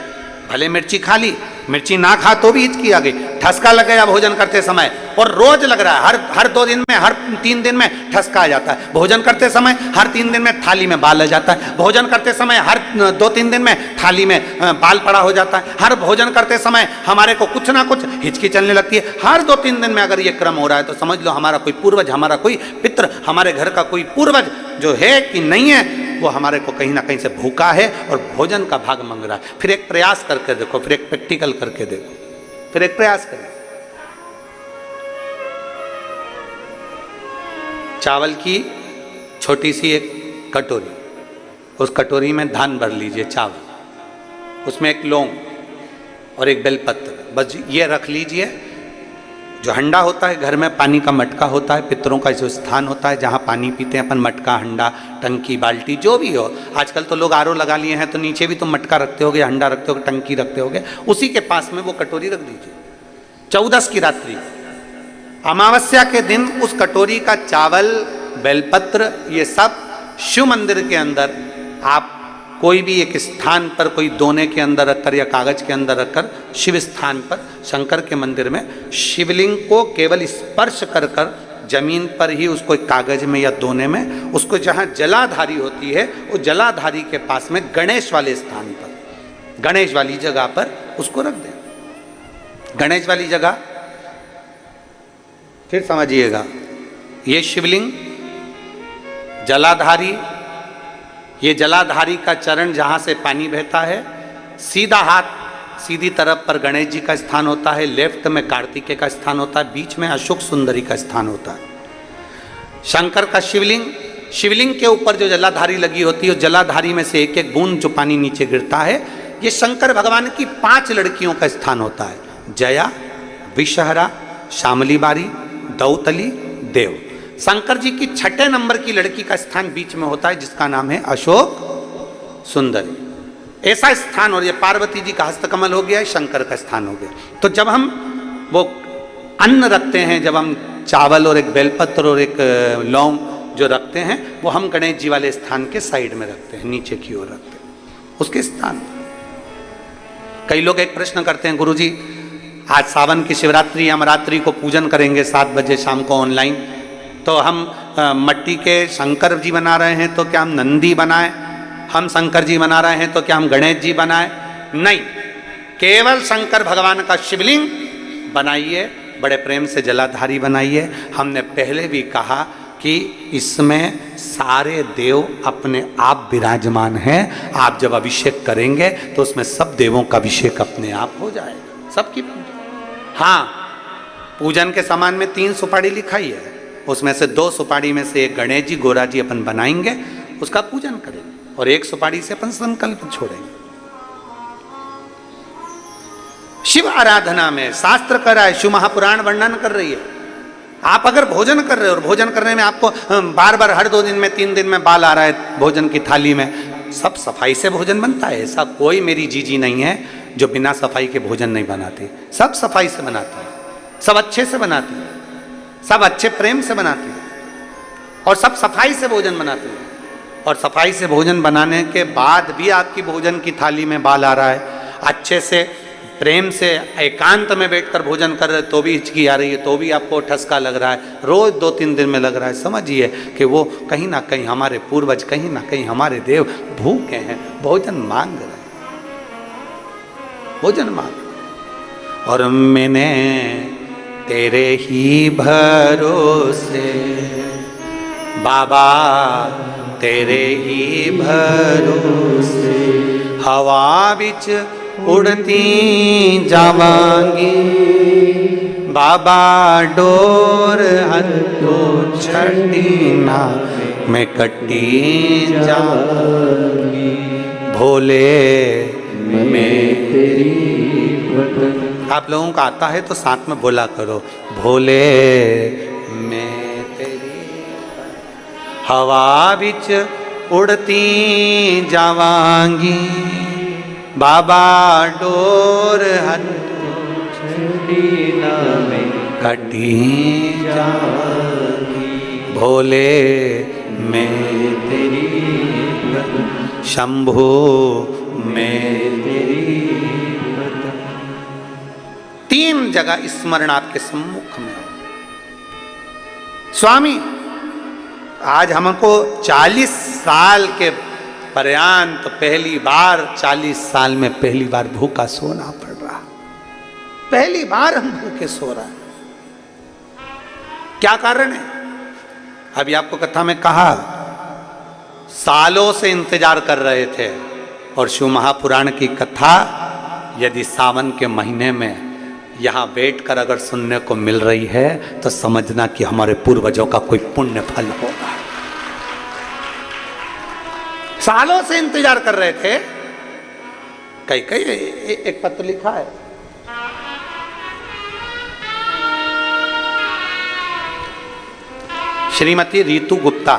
भले मिर्ची खा ली, मिर्ची ना खा तो भी हिचकी आ गई, ठसका लग गया भोजन करते समय, और रोज लग रहा है, हर 2 दिन में, हर 3 दिन में ठसका आ जाता है। भोजन करते समय हर 3 दिन में थाली में बाल आ जाता है, भोजन करते समय हर 2-3 दिन में थाली में बाल पड़ा हो जाता है, हर भोजन करते समय हमारे को कुछ ना कुछ हिचकी चलने लगती है। हर 2-3 दिन में अगर ये क्रम हो रहा है तो समझ लो हमारा कोई पूर्वज, हमारा कोई पितृ, हमारे घर का कोई पूर्वज जो है कि नहीं है, वो हमारे को कहीं ना कहीं से भूखा है और भोजन का भाग मांग रहा है। फिर एक प्रयास करके देखो, फिर एक प्रैक्टिकल करके देखो, फिर एक प्रयास करें। चावल की छोटी सी एक कटोरी, उस कटोरी में धान भर लीजिए चावल, उसमें एक लौंग और एक बेलपत्र, बस ये रख लीजिए। जो हंडा होता है घर में, पानी का मटका होता है, पितरों का जो स्थान होता है जहाँ पानी पीते हैं अपन, मटका, हंडा, टंकी, बाल्टी, जो भी हो। आजकल तो लोग आरओ लगा लिए हैं, तो नीचे भी तुम मटका रखते होगे, हंडा रखते होगे, टंकी रखते होगे, उसी के पास में वो कटोरी रख दीजिए। 14 की रात्रि, अमावस्या के दिन उस कटोरी का चावल, बेलपत्र, ये सब शिव मंदिर के अंदर आप कोई भी एक स्थान पर, कोई दोने के अंदर रखकर या कागज के अंदर रखकर, शिव स्थान पर शंकर के मंदिर में शिवलिंग को केवल स्पर्श कर कर जमीन पर ही उसको एक कागज में या दोने में, उसको जहाँ जलाधारी होती है वो जलाधारी के पास में गणेश वाले स्थान पर, गणेश वाली जगह पर उसको रख दें। गणेश वाली जगह फिर समझिएगा, ये शिवलिंग जलाधारी, ये जलाधारी का चरण जहाँ से पानी बहता है, सीधा हाथ सीधी तरफ पर गणेश जी का स्थान होता है, लेफ्ट में कार्तिकेय का स्थान होता है, बीच में अशोक सुंदरी का स्थान होता है। शंकर का शिवलिंग, शिवलिंग के ऊपर जो जलाधारी लगी होती है, जलाधारी में से एक एक बूंद जो पानी नीचे गिरता है, ये शंकर भगवान की 5 लड़कियों का स्थान होता है, जया, विषहरा, शामली बारी, दौतली, देव। शंकर जी की 6 नंबर की लड़की का स्थान बीच में होता है जिसका नाम है अशोक सुंदरी। ऐसा स्थान, और ये पार्वती जी का हस्तकमल हो गया है, शंकर का स्थान हो गया। तो जब हम वो अन्न रखते हैं, जब हम चावल और एक बेलपत्र और एक लौंग जो रखते हैं, वो हम गणेश जी वाले स्थान के साइड में रखते हैं, नीचे की ओर रखते हैं उसके स्थान। कई लोग एक प्रश्न करते हैं, गुरुजी आज सावन की शिवरात्रि हम रात्रि को पूजन करेंगे 7 बजे शाम को ऑनलाइन, तो हम मट्टी के शंकर जी बना रहे हैं तो क्या हम नंदी बनाएं? हम शंकर जी बना रहे हैं तो क्या हम गणेश जी बनाएं? नहीं, केवल शंकर भगवान का शिवलिंग बनाइए, बड़े प्रेम से जलाधारी बनाइए। हमने पहले भी कहा कि इसमें सारे देव अपने आप विराजमान हैं। आप जब अभिषेक करेंगे तो उसमें सब देवों का अभिषेक अपने आप हो जाएगा, सबकी। हाँ, पूजन के सामान में 3 सुपारी लिखाई है, उसमें से 2 सुपारी में से एक गणेश जी गोरा जी अपन बनाएंगे, उसका पूजन करेंगे, और 1 सुपारी से अपन संकल्प छोड़ेंगे। शिव आराधना में शास्त्र कर रहा है, शिव महापुराण वर्णन कर रही है। आप अगर भोजन कर रहे हो और भोजन करने में आपको बार बार हर 2 दिन में 3 दिन में बाल आ रहा है भोजन की थाली में, सब सफाई से भोजन बनता है। ऐसा कोई मेरी जीजी नहीं है जो बिना सफाई के भोजन नहीं बनाती, सब सफाई से बनाती है, सब अच्छे से बनाती है, सब अच्छे प्रेम से बनाती है, और सब सफाई से भोजन बनाती है। और सफाई से भोजन बनाने के बाद भी आपकी भोजन की थाली में बाल आ रहा है, अच्छे से प्रेम से एकांत में बैठकर भोजन कर रहे तो भी हिचकी आ रही है, तो भी आपको ठसका लग रहा है, रोज 2-3 दिन में लग रहा है, समझिए कि वो कहीं ना कहीं हमारे पूर्वज, कहीं ना कहीं हमारे देव भूखे हैं, भोजन मांग रहे हैं, भोजन मांग। और मैंने तेरे ही भरोसे बाबा, तेरे ही भरोसे हवा बिच उड़ती जावांगी, बाबा डोर हथो छड़ी ना मैं कटी जाऊंगी, भोले मैं तेरी। आप लोगों का आता है तो साथ में बोला करो, भोले मैं तेरी हवा बिच उड़ती जावांगी, बाबा डोर छड़ी ना में कटी जाऊंगी, भोले मैं तेरी, शंभो मैं तेरी। 3 जगह स्मरण आपके सम्मुख में। स्वामी आज हमको 40 साल के पर्यंत पहली बार, 40 साल में पहली बार भूखा सोना पड़ रहा, पहली बार हम भूखे सो रहे हैं। क्या कारण है? अभी आपको कथा में कहा, सालों से इंतजार कर रहे थे, और शिव महापुराण की कथा यदि सावन के महीने में यहाँ बैठकर अगर सुनने को मिल रही है तो समझना कि हमारे पूर्वजों का कोई पुण्य फल होगा। सालों से इंतजार कर रहे थे। कई एक पत्र लिखा है, श्रीमती रीतू गुप्ता,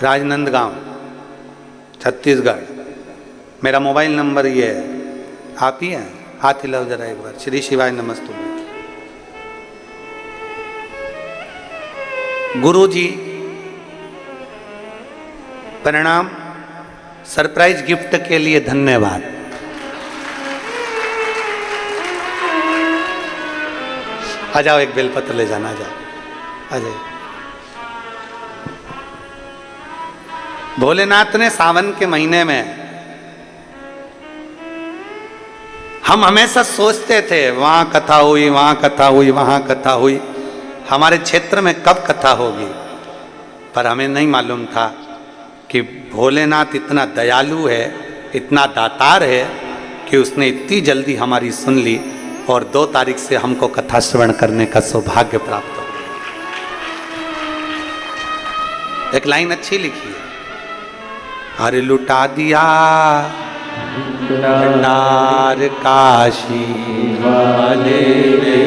राजनंदगांव, छत्तीसगढ़। मेरा मोबाइल नंबर ये है, आप ही हैं, हाथ हिलाओ जरा एक बार। श्री शिवाय नमस्तु। गुरु जी प्रणाम। सरप्राइज गिफ्ट के लिए धन्यवाद। आ जाओ, एक बेलपत्र ले जाना, आ जाओ, आ जाओ। भोलेनाथ ने सावन के महीने में, हम हमेशा सोचते थे वहां कथा हुई, वहां कथा हुई, वहां कथा हुई, हमारे क्षेत्र में कब कथा होगी, पर हमें नहीं मालूम था कि भोलेनाथ इतना दयालु है, इतना दातार है कि उसने इतनी जल्दी हमारी सुन ली और 2 तारीख से हमको कथा श्रवण करने का सौभाग्य प्राप्त हो गया। एक लाइन अच्छी लिखी है, अरे लुटा दिया भंडार काशी वाले ने,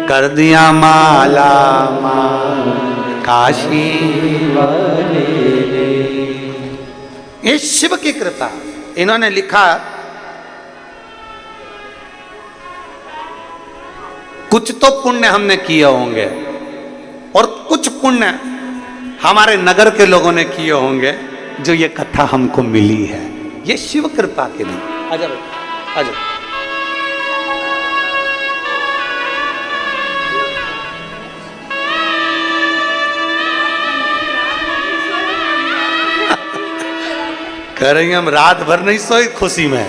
कर दिया माला माल काशी वाले ने। ये शिव की कृपा। इन्होंने लिखा, कुछ तो पुण्य हमने किए होंगे और कुछ पुण्य हमारे नगर के लोगों ने किए होंगे जो ये कथा हमको मिली है। ये शिव कृपा के नहीं। आ जाओ, आ जाओ। कह रही हम रात भर नहीं सोई खुशी में।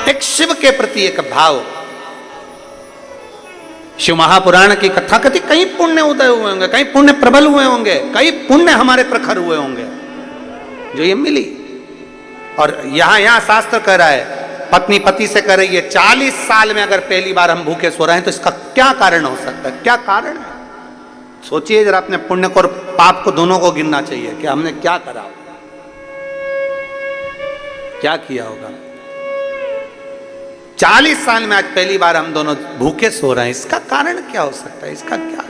एक शिव के प्रति एक भाव। शिव महापुराण की कथा कथी, कई पुण्य उदय हुए होंगे, कई पुण्य प्रबल हुए होंगे, कई पुण्य हमारे प्रखर हुए होंगे जो ये मिली। और यहां शास्त्र कह रहा है, पत्नी पति से कह रही है 40 साल में अगर पहली बार हम भूखे सो रहे हैं तो इसका क्या कारण हो सकता है, क्या कारण है? सोचिए जरा, अपने पुण्य को और पाप को दोनों को गिनना चाहिए कि हमने क्या करा होगा, क्या किया होगा। 40 साल में आज पहली बार हम दोनों भूखे सो रहे हैं, इसका कारण क्या हो सकता है, इसका क्या?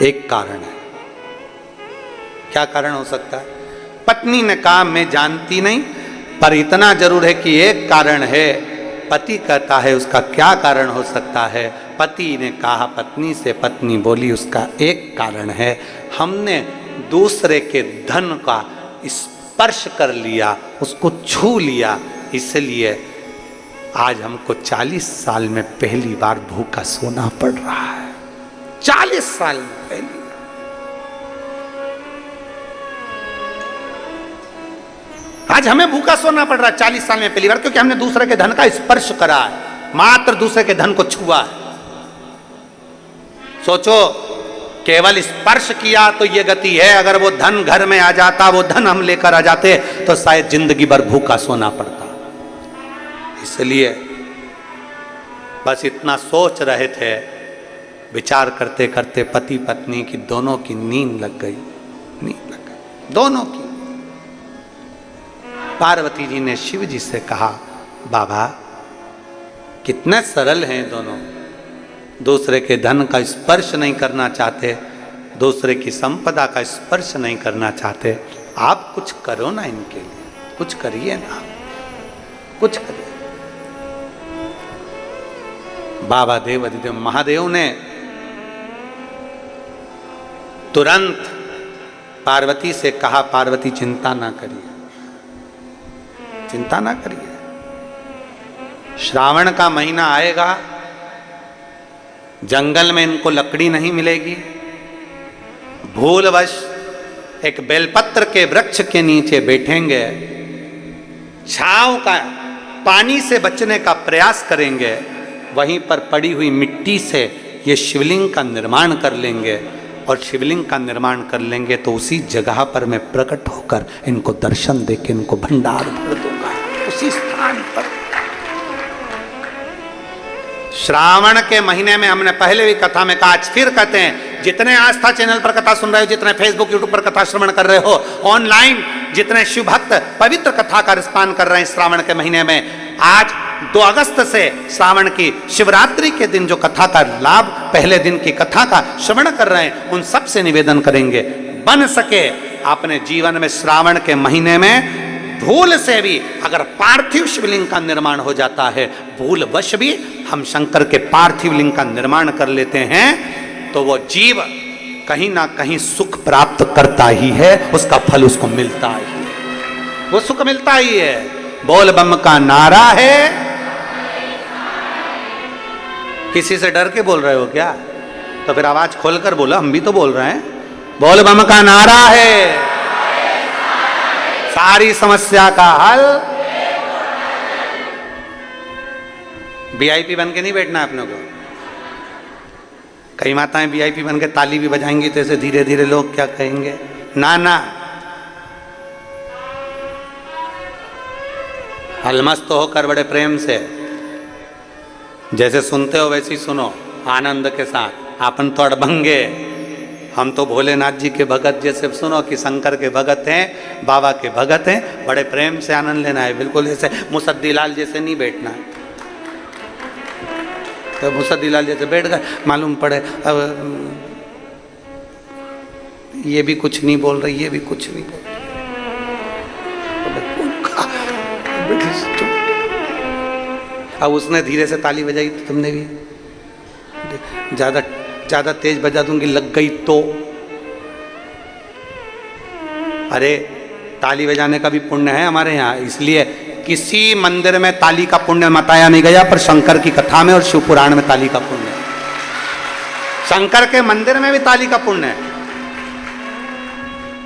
एक कारण है। क्या कारण हो सकता है? पत्नी ने कहा मैं जानती नहीं, पर इतना जरूर है कि एक कारण है। पति कहता है उसका क्या कारण हो सकता है? पति ने कहा पत्नी से, पत्नी बोली उसका एक कारण है, हमने दूसरे के धन का स्पर्श कर लिया, उसको छू लिया, इसलिए आज हमको 40 साल में पहली बार भूखा सोना पड़ रहा है। 40 साल में पहली बार। आज हमें भूखा सोना पड़ रहा है 40 साल में पहली बार, क्योंकि हमने दूसरे के धन का स्पर्श करा है, मात्र दूसरे के धन को छुआ है। सोचो, केवल स्पर्श किया तो ये गति है, अगर वो धन घर में आ जाता, वो धन हम लेकर आ जाते तो शायद जिंदगी भर भूखा सोना पड़ता। इसलिए बस इतना सोच रहे थे, विचार करते करते पति पत्नी की दोनों की नींद लग गई, नींद लग गई दोनों की। पार्वती जी ने शिव जी से कहा, बाबा कितने सरल हैं दोनों, दूसरे के धन का स्पर्श नहीं करना चाहते, दूसरे की संपदा का स्पर्श नहीं करना चाहते, आप कुछ करो ना इनके लिए, कुछ करिए ना, कुछ करिए। बाबा देव अधिदेव महादेव ने तुरंत पार्वती से कहा, पार्वती चिंता ना करिए, चिंता ना करिए, श्रावण का महीना आएगा, जंगल में इनको लकड़ी नहीं मिलेगी, भूलवश एक बेलपत्र के वृक्ष के नीचे बैठेंगे, छांव का पानी से बचने का प्रयास करेंगे, वहीं पर पड़ी हुई मिट्टी से ये शिवलिंग का निर्माण कर लेंगे, और शिवलिंग का निर्माण कर लेंगे तो उसी जगह पर मैं प्रकट होकर इनको दर्शन देकर इनको भंडार भर दूंगा उसी स्थान पर। श्रावण के महीने में हमने पहले भी कथा में कहा, आज फिर कहते हैं, जितने आस्था चैनल पर कथा सुन रहे हो, जितने फेसबुक यूट्यूब पर कथा श्रवण कर रहे हो, ऑनलाइन जितने शिव भक्त पवित्र कथा का रिस्पान कर रहे हैं श्रावण के महीने में, आज 2 अगस्त से श्रावण की शिवरात्रि के दिन जो कथा का लाभ, पहले दिन की कथा का श्रवण कर रहे हैं, उन सब से निवेदन करेंगे, बन सके अपने जीवन में श्रावण के महीने में भूल से भी अगर पार्थिव शिवलिंग का निर्माण हो जाता है, भूलवश भी हम शंकर के पार्थिव लिंग का निर्माण कर लेते हैं, तो वो जीव कहीं ना कहीं सुख प्राप्त करता ही है, उसका फल उसको मिलता ही है, वो सुख मिलता ही है। बोल बम का नारा है। किसी से डर के बोल रहे हो क्या? तो फिर आवाज खोलकर बोलो, हम भी तो बोल रहे हैं। बोल बम का नारा है, सारी समस्या का हल। वीआईपी बन के नहीं बैठना है अपने को। कई माताएं वीआईपी बन के ताली भी बजाएंगी तो ऐसे धीरे धीरे लोग क्या कहेंगे, ना ना, अलमस्त होकर बड़े प्रेम से, जैसे सुनते हो वैसे ही सुनो, आनंद के साथ। आपन तो अड़भंगे, हम तो भोलेनाथ जी के भगत, जैसे सुनो कि शंकर के भगत हैं, बाबा के भगत हैं, बड़े प्रेम से आनंद लेना है। बिल्कुल ऐसे मुसद्दीलाल जैसे नहीं बैठना है। तो मुसद्दीलाल जैसे बैठ गए, मालूम पड़े अब ये भी कुछ नहीं बोल रही, ये भी कुछ नहीं बोल रही। अब उसने धीरे से ताली बजाई तो तुमने भी ज्यादा तेज बजा दूंगी, लग गई तो। अरे ताली बजाने का भी पुण्य है हमारे यहाँ, इसलिए किसी मंदिर में ताली का पुण्य बताया नहीं गया, पर शंकर की कथा में और शिव पुराण में ताली का पुण्य है। शंकर के मंदिर में भी ताली का पुण्य है।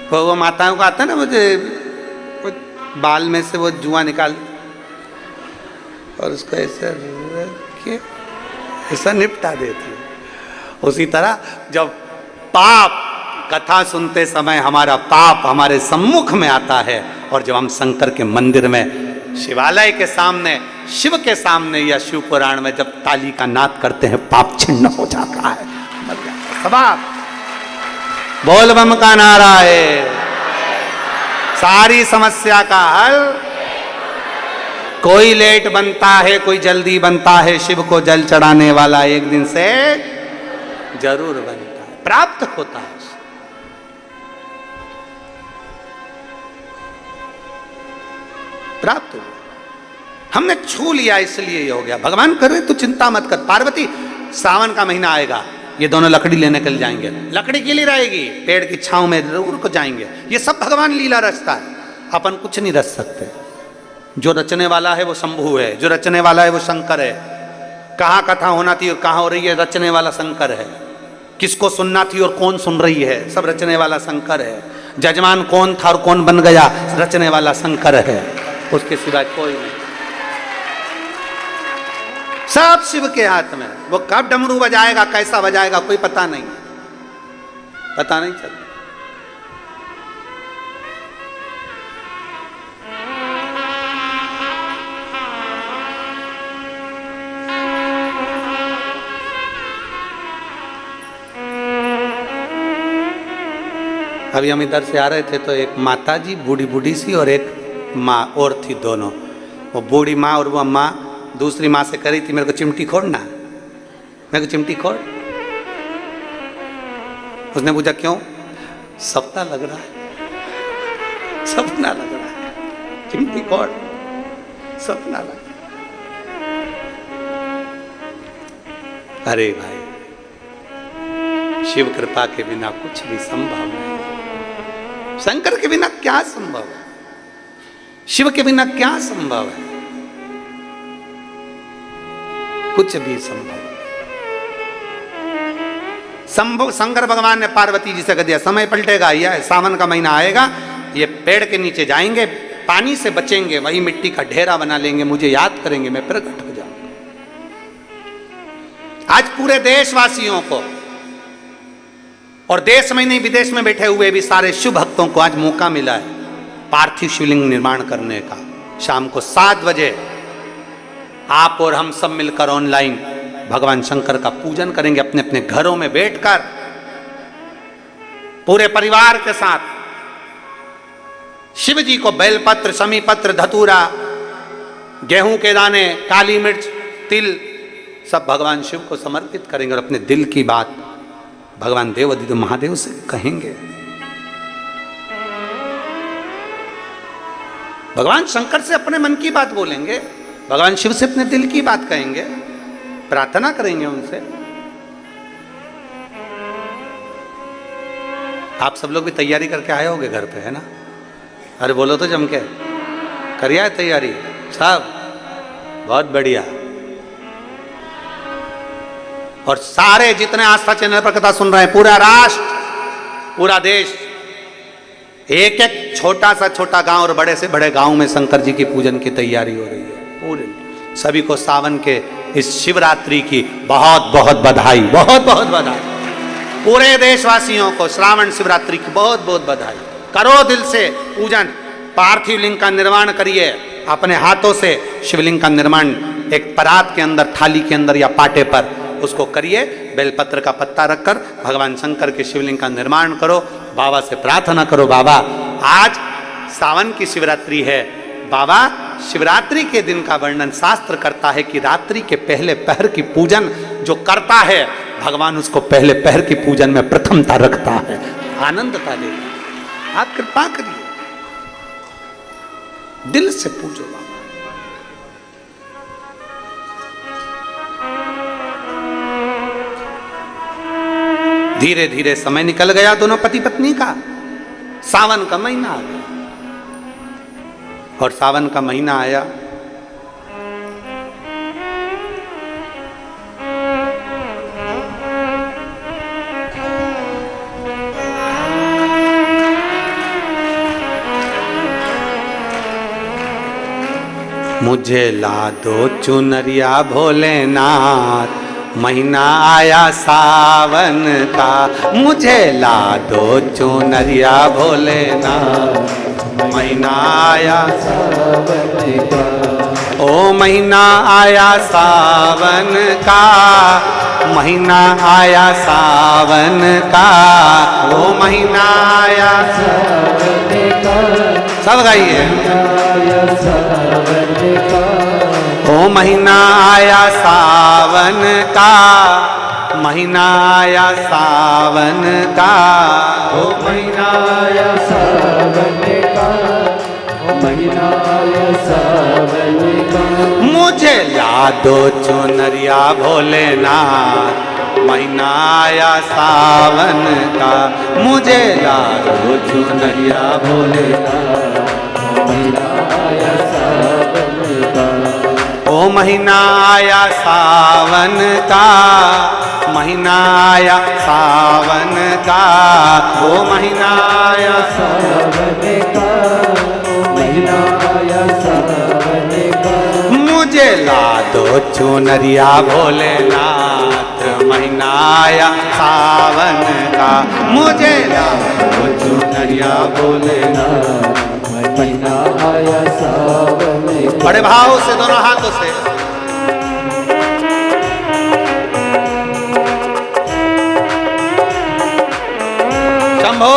तो वो माताओं का आता है ना, मुझे बाल में से वो जुआ निकाल और उसको ऐसा निपटा देती है। उसी तरह जब पाप कथा सुनते समय हमारा पाप हमारे सम्मुख में आता है, और जब हम शंकर के मंदिर में, शिवालय के सामने, शिव के सामने या शिव पुराण में जब ताली का नाद करते हैं, पाप छिन्न हो जाता है, मर जाता है सब। बोल बम का नारा है, सारी समस्या का हल। कोई लेट बनता है, कोई जल्दी बनता है, शिव को जल चढ़ाने वाला एक दिन से जरूर बनता है, प्राप्त होता है। प्राप्त हो गया, हमने छू लिया इसलिए ये हो गया। भगवान कर रहे तो चिंता मत कर। पार्वती, सावन का महीना आएगा, ये दोनों लकड़ी लेने के लिए जाएंगे। लकड़ी के लिए रहेगी, पेड़ की छांव में जरूर को जाएंगे। ये सब भगवान लीला रचता है, अपन कुछ नहीं रच सकते। जो रचने वाला है वो शंभु है, जो रचने वाला है वो शंकर है। कहाँ कथा होना थी और कहाँ हो रही है, रचने वाला शंकर है। किसको सुनना थी और कौन सुन रही है, सब रचने वाला शंकर है। जजमान कौन था और कौन बन गया, रचने वाला शंकर है, उसके सिवाय कोई नहीं। सब शिव के हाथ में। वो कब डमरू बजाएगा, कैसा बजाएगा, कोई पता नहीं, पता नहीं चलता। अभी हम इधर से आ रहे थे तो एक माता जी बूढ़ी बूढ़ी सी और एक माँ और थी, दोनों। वो बूढ़ी माँ और वो माँ दूसरी माँ से करी थी, मेरे को चिमटी खोड़ना, मेरे को चिमटी खोड़। उसने पूछा क्यों? सपना लग रहा है, सपना लग रहा है, चिमटी खोड़, सपना लग रहा है। अरे भाई, शिव कृपा के बिना कुछ भी संभव नहीं। शंकर के बिना क्या संभव है, शिव के बिना क्या संभव है, कुछ भी संभव। संभव शंकर भगवान ने पार्वती जी से कह दिया, समय पलटेगा, यह सावन का महीना आएगा, ये पेड़ के नीचे जाएंगे, पानी से बचेंगे, वही मिट्टी का ढेरा बना लेंगे, मुझे याद करेंगे, मैं प्रकट हो जाऊंगा। आज पूरे देशवासियों को, और देश में नहीं विदेश में बैठे हुए भी सारे शिव भक्तों को आज मौका मिला है पार्थिव शिवलिंग निर्माण करने का। शाम को 7 बजे आप और हम सब मिलकर ऑनलाइन भगवान शंकर का पूजन करेंगे, अपने अपने घरों में बैठकर पूरे परिवार के साथ। शिव जी को बेलपत्र, शमीपत्र, धतूरा, गेहूं के दाने, काली मिर्च, तिल सब भगवान शिव को समर्पित करेंगे और अपने दिल की बात भगवान देवाधिदेव महादेव से कहेंगे। भगवान शंकर से अपने मन की बात बोलेंगे, भगवान शिव से अपने दिल की बात कहेंगे, प्रार्थना करेंगे उनसे। आप सब लोग भी तैयारी करके आए होगे घर पे, है ना? अरे बोलो तो जम के, करिए तैयारी सब, बहुत बढ़िया। और सारे जितने आस्था चैनल पर कथा सुन रहे हैं, पूरा राष्ट्र, पूरा देश, एक एक छोटा सा छोटा गांव और बड़े से बड़े गांव में शंकर जी की पूजन की तैयारी हो रही है। पूरे सभी को सावन के इस शिवरात्रि की बहुत बहुत बधाई, बहुत बहुत बधाई। पूरे देशवासियों को श्रावण शिवरात्रि की बहुत बहुत बधाई। करो दिल से पूजन, पार्थिव लिंग का निर्माण करिए अपने हाथों से। शिवलिंग का निर्माण एक परात के अंदर, थाली के अंदर या पाटे पर उसको करिए। बेलपत्र का पत्ता रखकर भगवान शंकर के शिवलिंग का निर्माण करो। बाबा से प्रार्थना करो, बाबा आज सावन की शिवरात्रि है, बाबा शिवरात्रि के दिन का वर्णन शास्त्र करता है कि रात्रि के पहले पहर की पूजन जो करता है भगवान उसको पहले पहर की पूजन में प्रथमता रखता है, आनंदता देगा। आप कृपा करिए, दिल से पूजो बाबा। धीरे धीरे समय निकल गया दोनों पति पत्नी का। सावन का महीना आ गया और सावन का महीना आया, मुझे ला दो चुनरिया भोलेनाथ, महीना आया सावन का, मुझे ला दो चुनरिया भोलेनाथ, महीना आया सावन का। ओ महीना आया सावन का, महीना आया सावन का, ओ महीना आया सावन का। सब गाइए। ओ महीना आया सावन का, महीना आया सावन का, ओ महीना आया सावन का, ओ महीना आया सावन का। मुझे ला दो चुनरिया भोलेनाथ, महीना आया सावन का, मुझे ला दो चुनरिया भोलेनाथ, महीना आया सावन का। ओ महीना आया सावन का, महीना आया सावन का, ओ महीना आया सावन का, महीना आया सावन का। मुझे ला दो चुनरिया भोलेनाथ, महीना आया सावन का, मुझे ला दो चुनरिया भोलेनाथ, महीना आया सावन। बड़े भाव से दोनों हाथों से शंभो।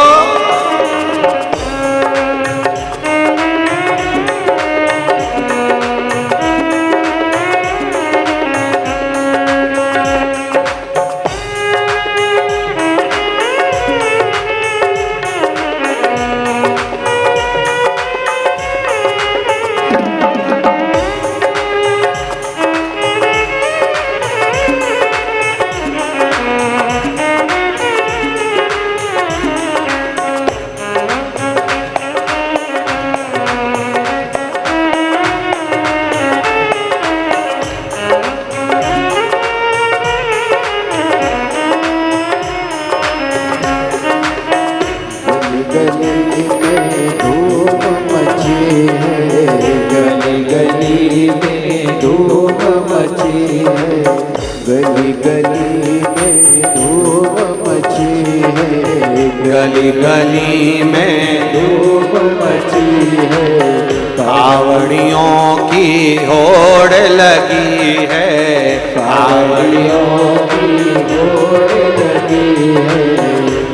गली गली में धूप मची है, कावड़ियों की होड़ लगी है, कावड़ियों की होड़ लगी है।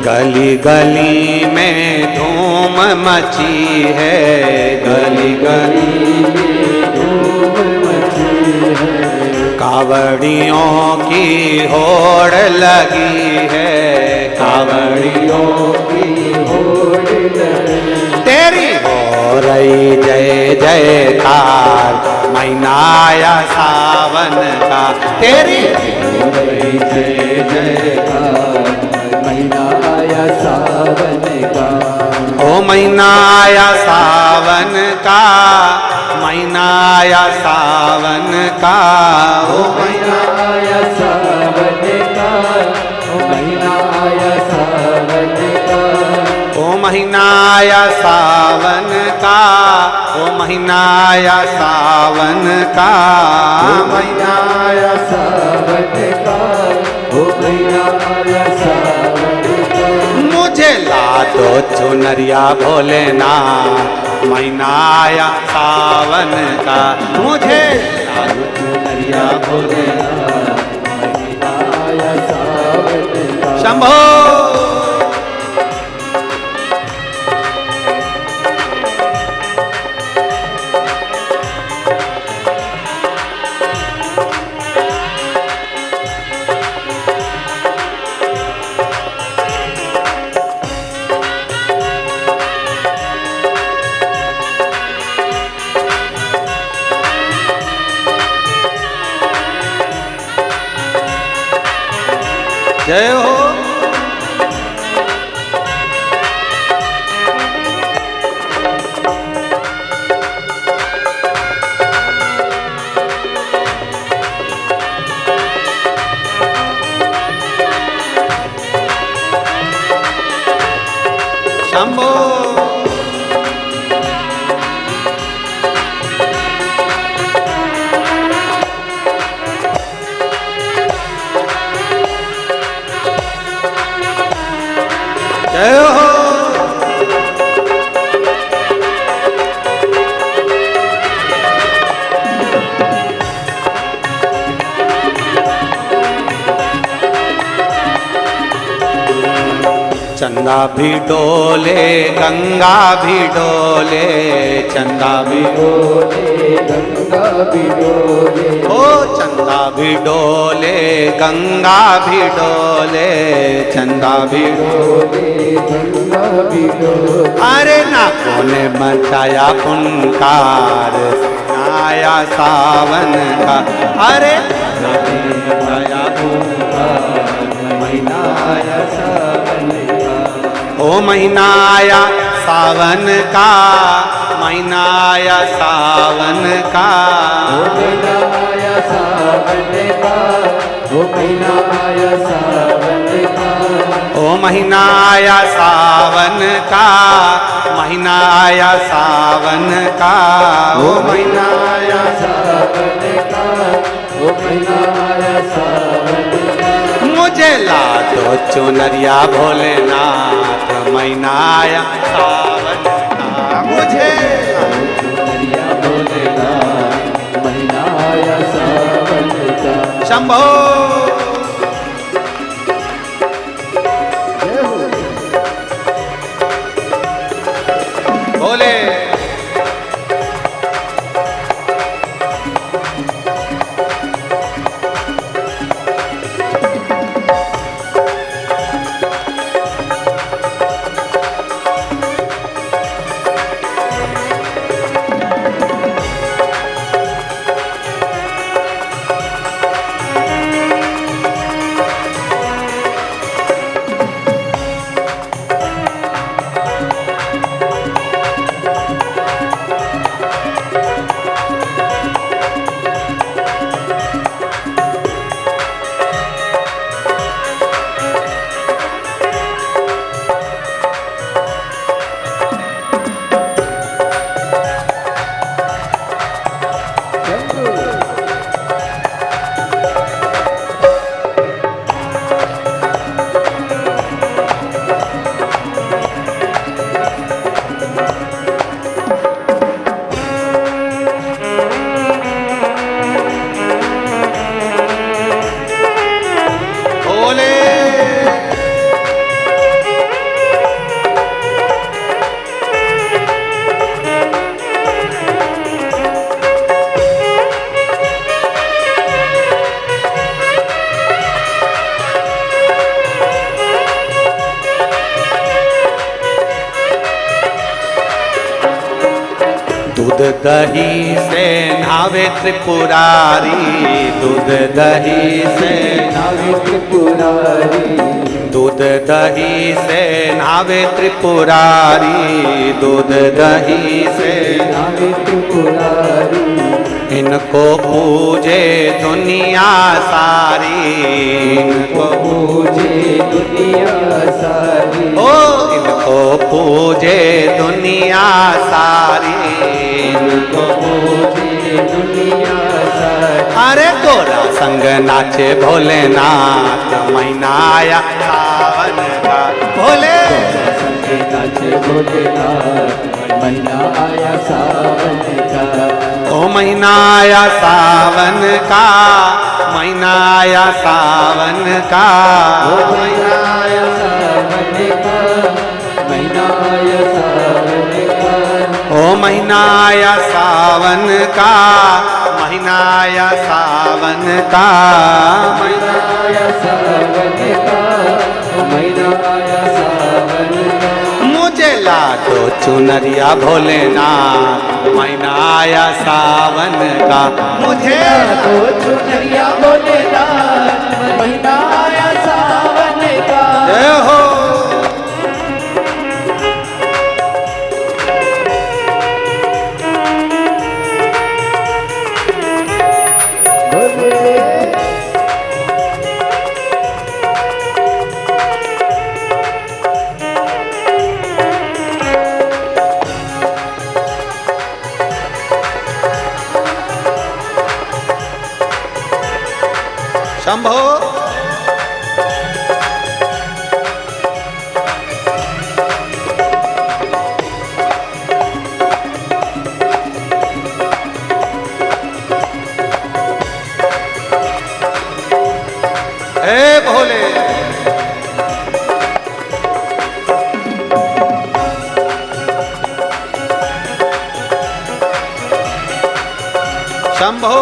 गली गली में धूम मची है, गली गली में धूम मची है, कावड़ियों की होड़ लगी है, कावड़ियों की होड़ लगी। तेरी रही जय जयकार महीना आया सावन का। तेरी हो रही जय जयकार महीना आया सावन का। ओ महीना आया सावन का, महीना आया सावन का। ओ महीना आया सावन का, ओ महीना आया सावन का। ओ महीना आया सावन का, ओ महीना आया सावन का। महीना आया सावन का, ओ महीना आया सावन का। मुझे ला दो चुनरिया भोलेनाथ महीना आया सावन का। मुझे ला दो चुनरिया भोलेनाथ महीना आया सावन का। शंभो। जय हो। शंभो। जय हो। चंदा भी डोले गंगा भी डोले, चंदा भी डोले गंगा भी डोले। ओ चंदा भी डोले गंगा भी डोले, चंदा भी डोले गंगा भी डोले। अरे नाकों ने मचाया पुनकार आया सावन का। अरे मचाया पुनकार महीना आया सावन का। ओ महीना आया सावन का, महीना आया सावन का। ओ महीना आया सावन का, ओ महीना आया सावन का। ओ महीना आया सावन का, महीना आया सावन का। ओ महीना आया सावन का, ओ महीना आया सावन का। मुझे ला दो चुनरिया भोलेनाथ महीना आया सावन का। मुझे चुनरिया भोलेनाथ महीना आया सावन का। शंभो। बोले दही से नावे त्रिपुरारी, दूध दही से नावे त्रिपुरारी, दूध दही से नावे त्रिपुरारी, दूध दही से नावे त्रिपुरारी, इनको पूजे दुनिया सारी, इनको पूजे दुनिया सारी, ओ इनको पूजे दुनिया सारी, इनको पूजे दुनिया सारी। अरे गोरा संग नाचे भोलेनाथ, महीना आया सावन का, भोले संग नाचे भोलेनाथ, महीना आया सावन का, ओ महीना आया सावन का, महीना आया सावन का, ओ महीना आया सावन का, महीना आया सावन का, ओ महीना आया सावन का, महीना आया सावन का, महीना आया सावन का, महीना आया सावन का। मुझे ला दो चुनरिया भोलेनाथ, महीना आया सावन का, मुझे तो चुनरिया भोलेनाथ, महीना आया सावन का। जय हो। शंभो हे भोले, शंभो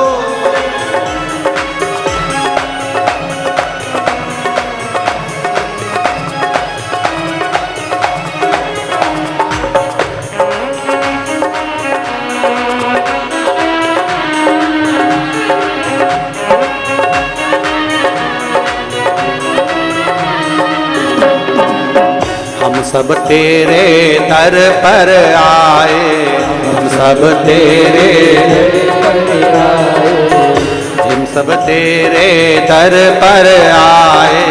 हम सब तेरे दर पर आए, हम सब तेरे हम सब तेरे दर पर आए,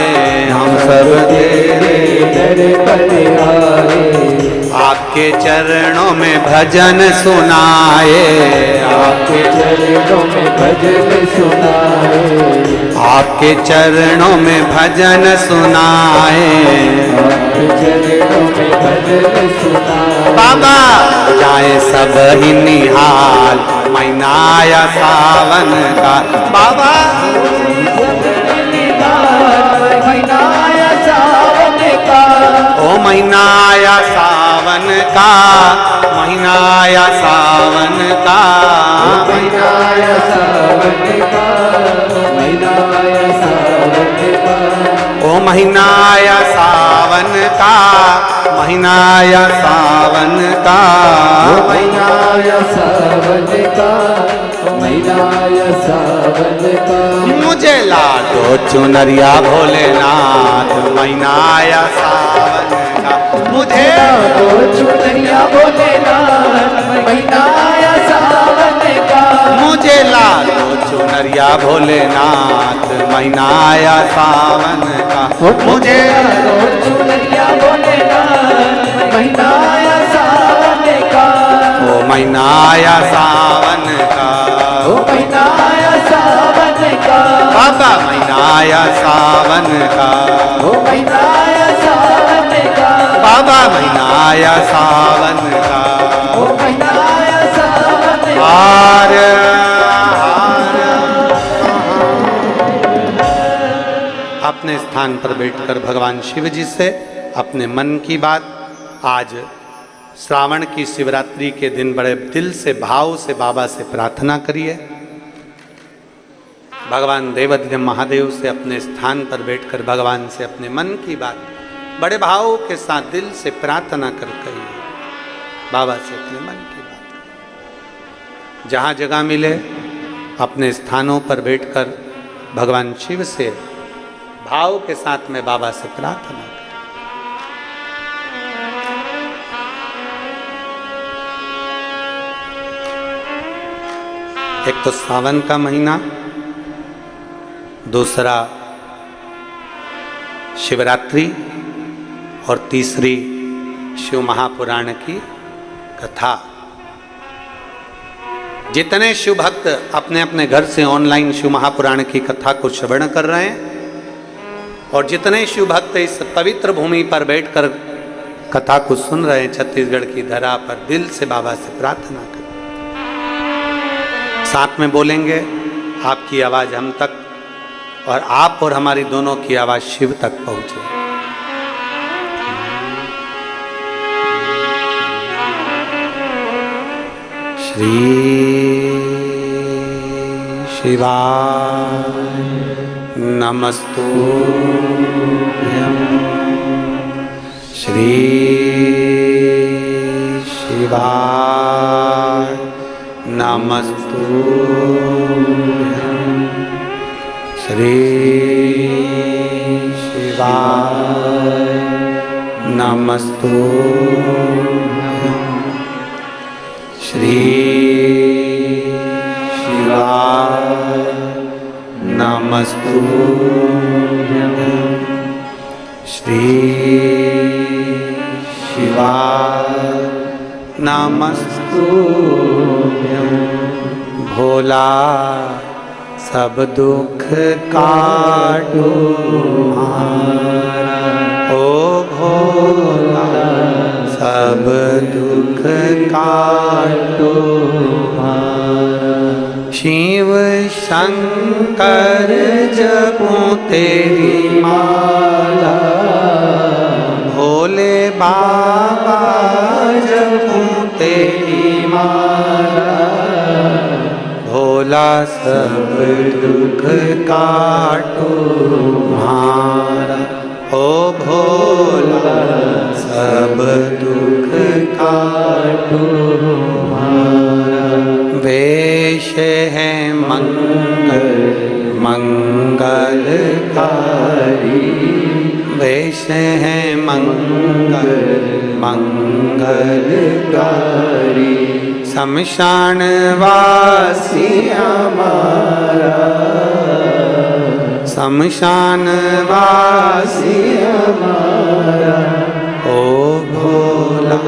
हम सब तेरे दर पर आए, आपके चरणों में भजन सुनाए, आपके चरणों में भजन सुनाए, आपके चरणों में भजन सुनाए, आपके चरणों में भजन सुनाए। बाबा जाए सब ही निहाल, महीना आया सावन का, बाबा महीना आया सावन का, ओ महीना आया सावन का, महीना आया सावन का, महीना आया सावन का, महीना आया सावन का, ओ महीना आया सावन का, महीना आया सावन का, महीना आया सावन का, महीना आया सावन का। मुझे ला दो चुनरिया भोलेनाथ, महीना आया सावन का, मुझे तो चुनरिया भोलेनाथ, महीना आया सावन का, मुझे ला दो चुनरिया भोलेनाथ, महीना आया सावन का, मुझे तो चुनरिया भोलेनाथ, महीना आया सावन का, ओ महीना आया सावन का, ओ महीना आया सावन का, बाबा महीना आया सावन का, ओ महीना आया सावन का, बाबा महीना आया सावन का, ओ महीना आया सावन का। हार अपने स्थान पर बैठकर भगवान शिव जी से अपने मन की बात, आज श्रावण की शिवरात्रि के दिन बड़े दिल से भाव से बाबा से प्रार्थना करिए। भगवान देवाधिदेव महादेव से अपने स्थान पर बैठकर भगवान से अपने मन की बात बड़े भाव के साथ दिल से प्रार्थना कर कहिए, बाबा से अपने मन की बात। जहाँ जगह मिले अपने स्थानों पर बैठकर भगवान शिव से भाव के साथ में बाबा से प्रार्थना करें। एक तो सावन का महीना, दूसरा शिवरात्रि और तीसरी शिव महापुराण की कथा। जितने शिव भक्त अपने अपने घर से ऑनलाइन शिव महापुराण की कथा को श्रवण कर रहे हैं और जितने शिव भक्त इस पवित्र भूमि पर बैठकर कथा को सुन रहे हैं, छत्तीसगढ़ की धरा पर दिल से बाबा से प्रार्थना करें। साथ में बोलेंगे, आपकी आवाज हम तक और आप और हमारी दोनों की आवाज शिव तक पहुंचे। श्री शिवाय नमस्तुभ्यं। श्री शिवाय नमस्तुभ्यं। श्री शिवाय नमस्तुभ्यं। श्री शिवाय नमस्तुभ्यं। श्री शिवाय नमस्तुभ्यं। भोला सब दुख काटो हमारा, ओ भोला सब दुख काटो हमारा। शिव शंकर जपो तेरी माला, भोले बाबा जपो तेरी माला। भोला सब दुख काटो हमारा, ओ भोला सब दुख काटो हमारा। वेश है मंगल मंगलकारी, वेश है मंगल मंगलकारी। शमशान वासी हमारा, शमशान वासी हमारा। ओ भोला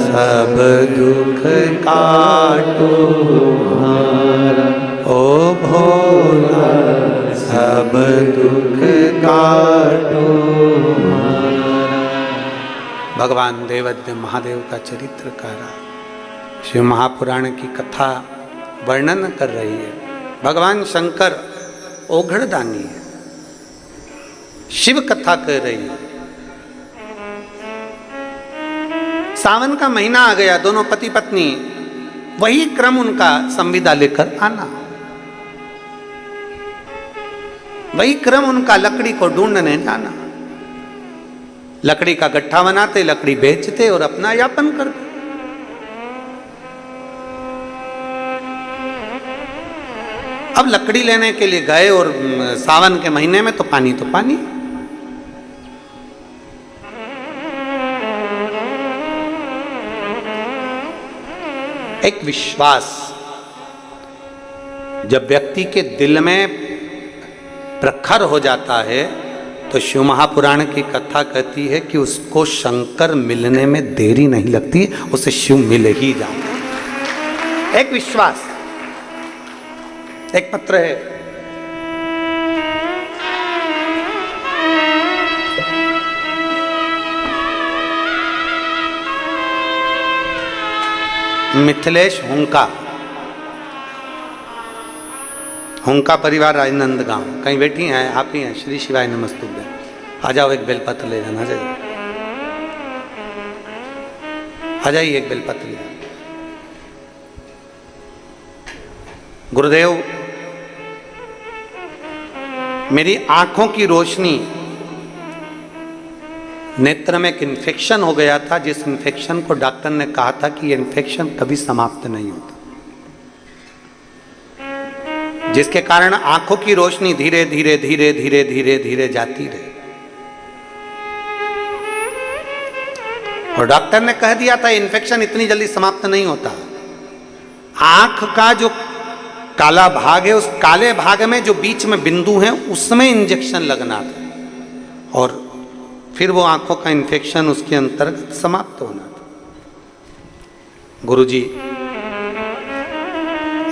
सब दुख काटो हमारा, ओ भोला सब दुख काटो हमारा। भगवान देवद्य महादेव का चरित्र कह रहा, शिव महापुराण की कथा वर्णन कर रही है। भगवान शंकर ओघड़दानी है, शिव कथा कर रही है। सावन का महीना आ गया, दोनों पति पत्नी, वही क्रम उनका संविदा लेकर आना, वही क्रम उनका लकड़ी को ढूंढने जाना। लकड़ी का गट्ठा बनाते, लकड़ी बेचते और अपना यापन करते। अब लकड़ी लेने के लिए गए और सावन के महीने में तो पानी तो पानी। एक विश्वास जब व्यक्ति के दिल में प्रखर हो जाता है तो शिव महापुराण की कथा कहती है कि उसको शंकर मिलने में देरी नहीं लगती, उसे शिव मिल ही जाता है। एक विश्वास। एक पत्र है, मिथिलेश हुंका, हुंका परिवार राजनंद गांव। कहीं बैठी हैं आप ही हैं? श्री शिवाय नमस्तुभ्यं। आ जाओ, एक बेलपत्र ले जाना। जाइए, आ जाइए, एक बेलपत्र ले जाना। गुरुदेव, मेरी आंखों की रोशनी, नेत्र में एक इन्फेक्शन हो गया था, जिस इन्फेक्शन को डॉक्टर ने कहा था कि ये इन्फेक्शन कभी समाप्त नहीं होता। जिसके कारण आंखों की रोशनी धीरे धीरे धीरे धीरे धीरे धीरे जाती रहे। और डॉक्टर ने कह दिया था इन्फेक्शन इतनी जल्दी समाप्त नहीं होता। आंख का जो काला भाग है, उस काले भाग में जो बीच में बिंदु है उसमें इंजेक्शन लगना था और फिर वो आंखों का इन्फेक्शन उसके अंतर्गत समाप्त होना था। गुरुजी,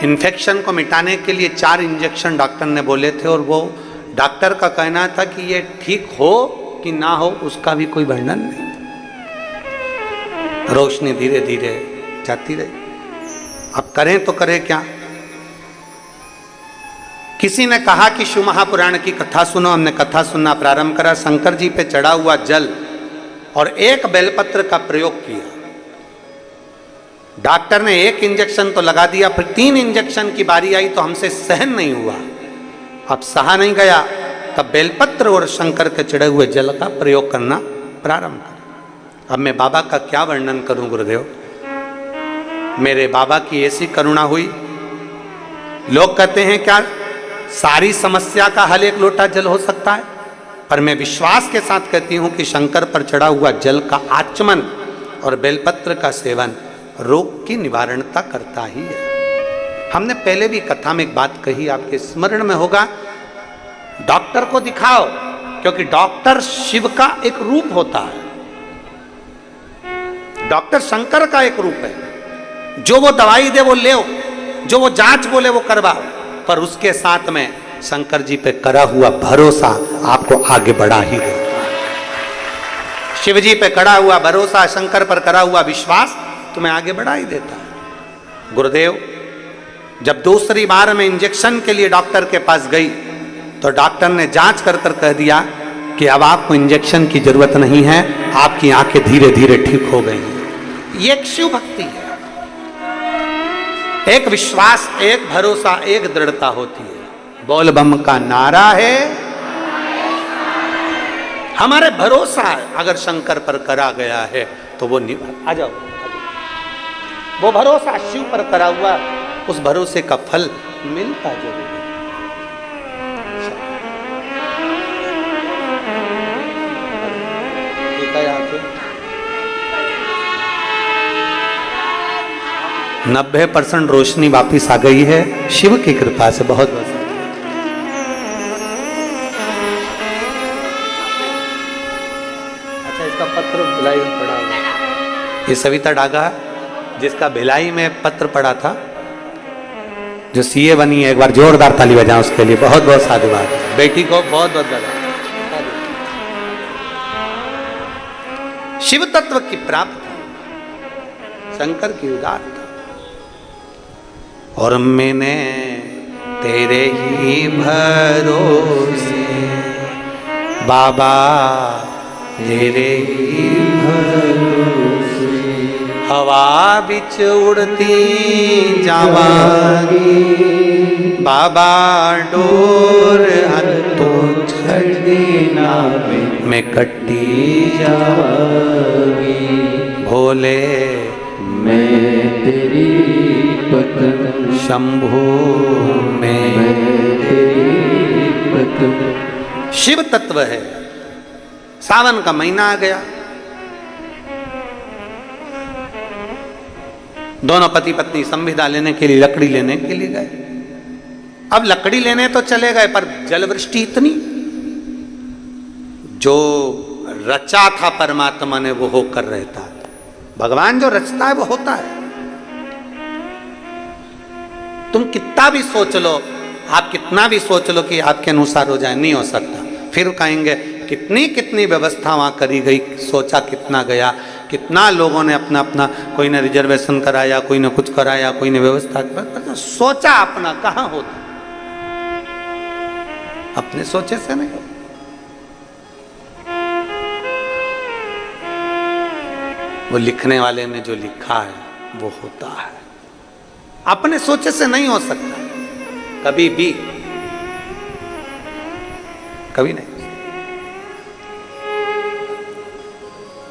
इन्फेक्शन को मिटाने के लिए 4 इंजेक्शन डॉक्टर ने बोले थे और वो डॉक्टर का कहना था कि ये ठीक हो कि ना हो उसका भी कोई वर्णन नहीं। रोशनी धीरे धीरे जाती रही। अब करें तो करें क्या? किसी ने कहा कि शिव महापुराण की कथा सुनो। हमने कथा सुनना प्रारंभ करा। शंकर जी पे चढ़ा हुआ जल और एक बेलपत्र का प्रयोग किया। डॉक्टर ने 1 इंजेक्शन तो लगा दिया, फिर 3 इंजेक्शन की बारी आई तो हमसे सहन नहीं हुआ। अब सहा नहीं गया, तब बेलपत्र और शंकर के चढ़े हुए जल का प्रयोग करना प्रारंभ करा। अब मैं बाबा का क्या वर्णन करूं गुरुदेव। मेरे बाबा की ऐसी करुणा हुई। लोग कहते हैं क्या सारी समस्या का हल 1 लोटा जल हो सकता है? पर मैं विश्वास के साथ कहती हूं कि शंकर पर चढ़ा हुआ जल का आचमन और बेलपत्र का सेवन रोग की निवारणता करता ही है। हमने पहले भी कथा में एक बात कही, आपके स्मरण में होगा, डॉक्टर को दिखाओ, क्योंकि डॉक्टर शिव का एक रूप होता है। डॉक्टर शंकर का एक रूप है। जो वो दवाई दे वो ले, जो वो जांच बोले वो करवाओ, पर उसके साथ में शंकर जी पे करा हुआ भरोसा आपको आगे बढ़ा ही देगा। शिव जी पे करा हुआ भरोसा, शंकर पर करा हुआ विश्वास तुम्हें आगे बढ़ा ही देता है। गुरुदेव, जब दूसरी बार मैं इंजेक्शन के लिए डॉक्टर के पास गई तो डॉक्टर ने जांच कर कर कह दिया कि अब आपको इंजेक्शन की जरूरत नहीं है, आपकी आंखें धीरे धीरे ठीक हो गई हैं। ये एक शिव भक्ति है, एक विश्वास, एक भरोसा, एक दृढ़ता होती है। बोल बम का नारा है, हमारे भरोसा है। अगर शंकर पर करा गया है तो वो आ जाओ, वो भरोसा शिव पर करा हुआ, उस भरोसे का फल मिलता जरूर है। 90% रोशनी वापिस आ गई है शिव की कृपा से। बहुत बहुत अच्छा, इसका पत्र भिलाई में पड़ा हुआ, ये सविता डागा जिसका भिलाई में पत्र पड़ा था, जो सीए बनी है। एक बार जोरदार ताली बजाएं उसके लिए। बहुत बहुत साधुवाद बेटी को, बहुत बहुत बधाई। शिव तत्व की प्राप्ति, शंकर की उदारता, और मैंने तेरे ही भरोसे बाबा, तेरे ही भरोसे हवा बिच उड़ती जावागी बाबा, डोर हथों छड़ देना मैं कट्टी जावागी। भोले मैं तेरी पत्नी, शंभू में तेरी पत्नी। शिव तत्व है। सावन का महीना आ गया, दोनों पति पत्नी संविदा लेने के लिए, लकड़ी लेने के लिए गए। अब लकड़ी लेने तो चले गए, पर जलवृष्टि इतनी, जो रचा था परमात्मा ने वो होकर रहता है। भगवान जो रचता है वो होता है। तुम कितना भी सोच लो, आप कितना भी सोच लो कि आपके अनुसार हो जाए, नहीं हो सकता। फिर कहेंगे कितनी कितनी व्यवस्था वहां करी गई, सोचा कितना गया, कितना लोगों ने अपना अपना, कोई ने रिजर्वेशन कराया, कोई ने कुछ कराया, कोई ने व्यवस्था कराया, सोचा अपना कहां होता, अपने सोचे से नहीं होता। वो लिखने वाले ने जो लिखा है वो होता है, अपने सोचे से नहीं हो सकता कभी भी, कभी नहीं।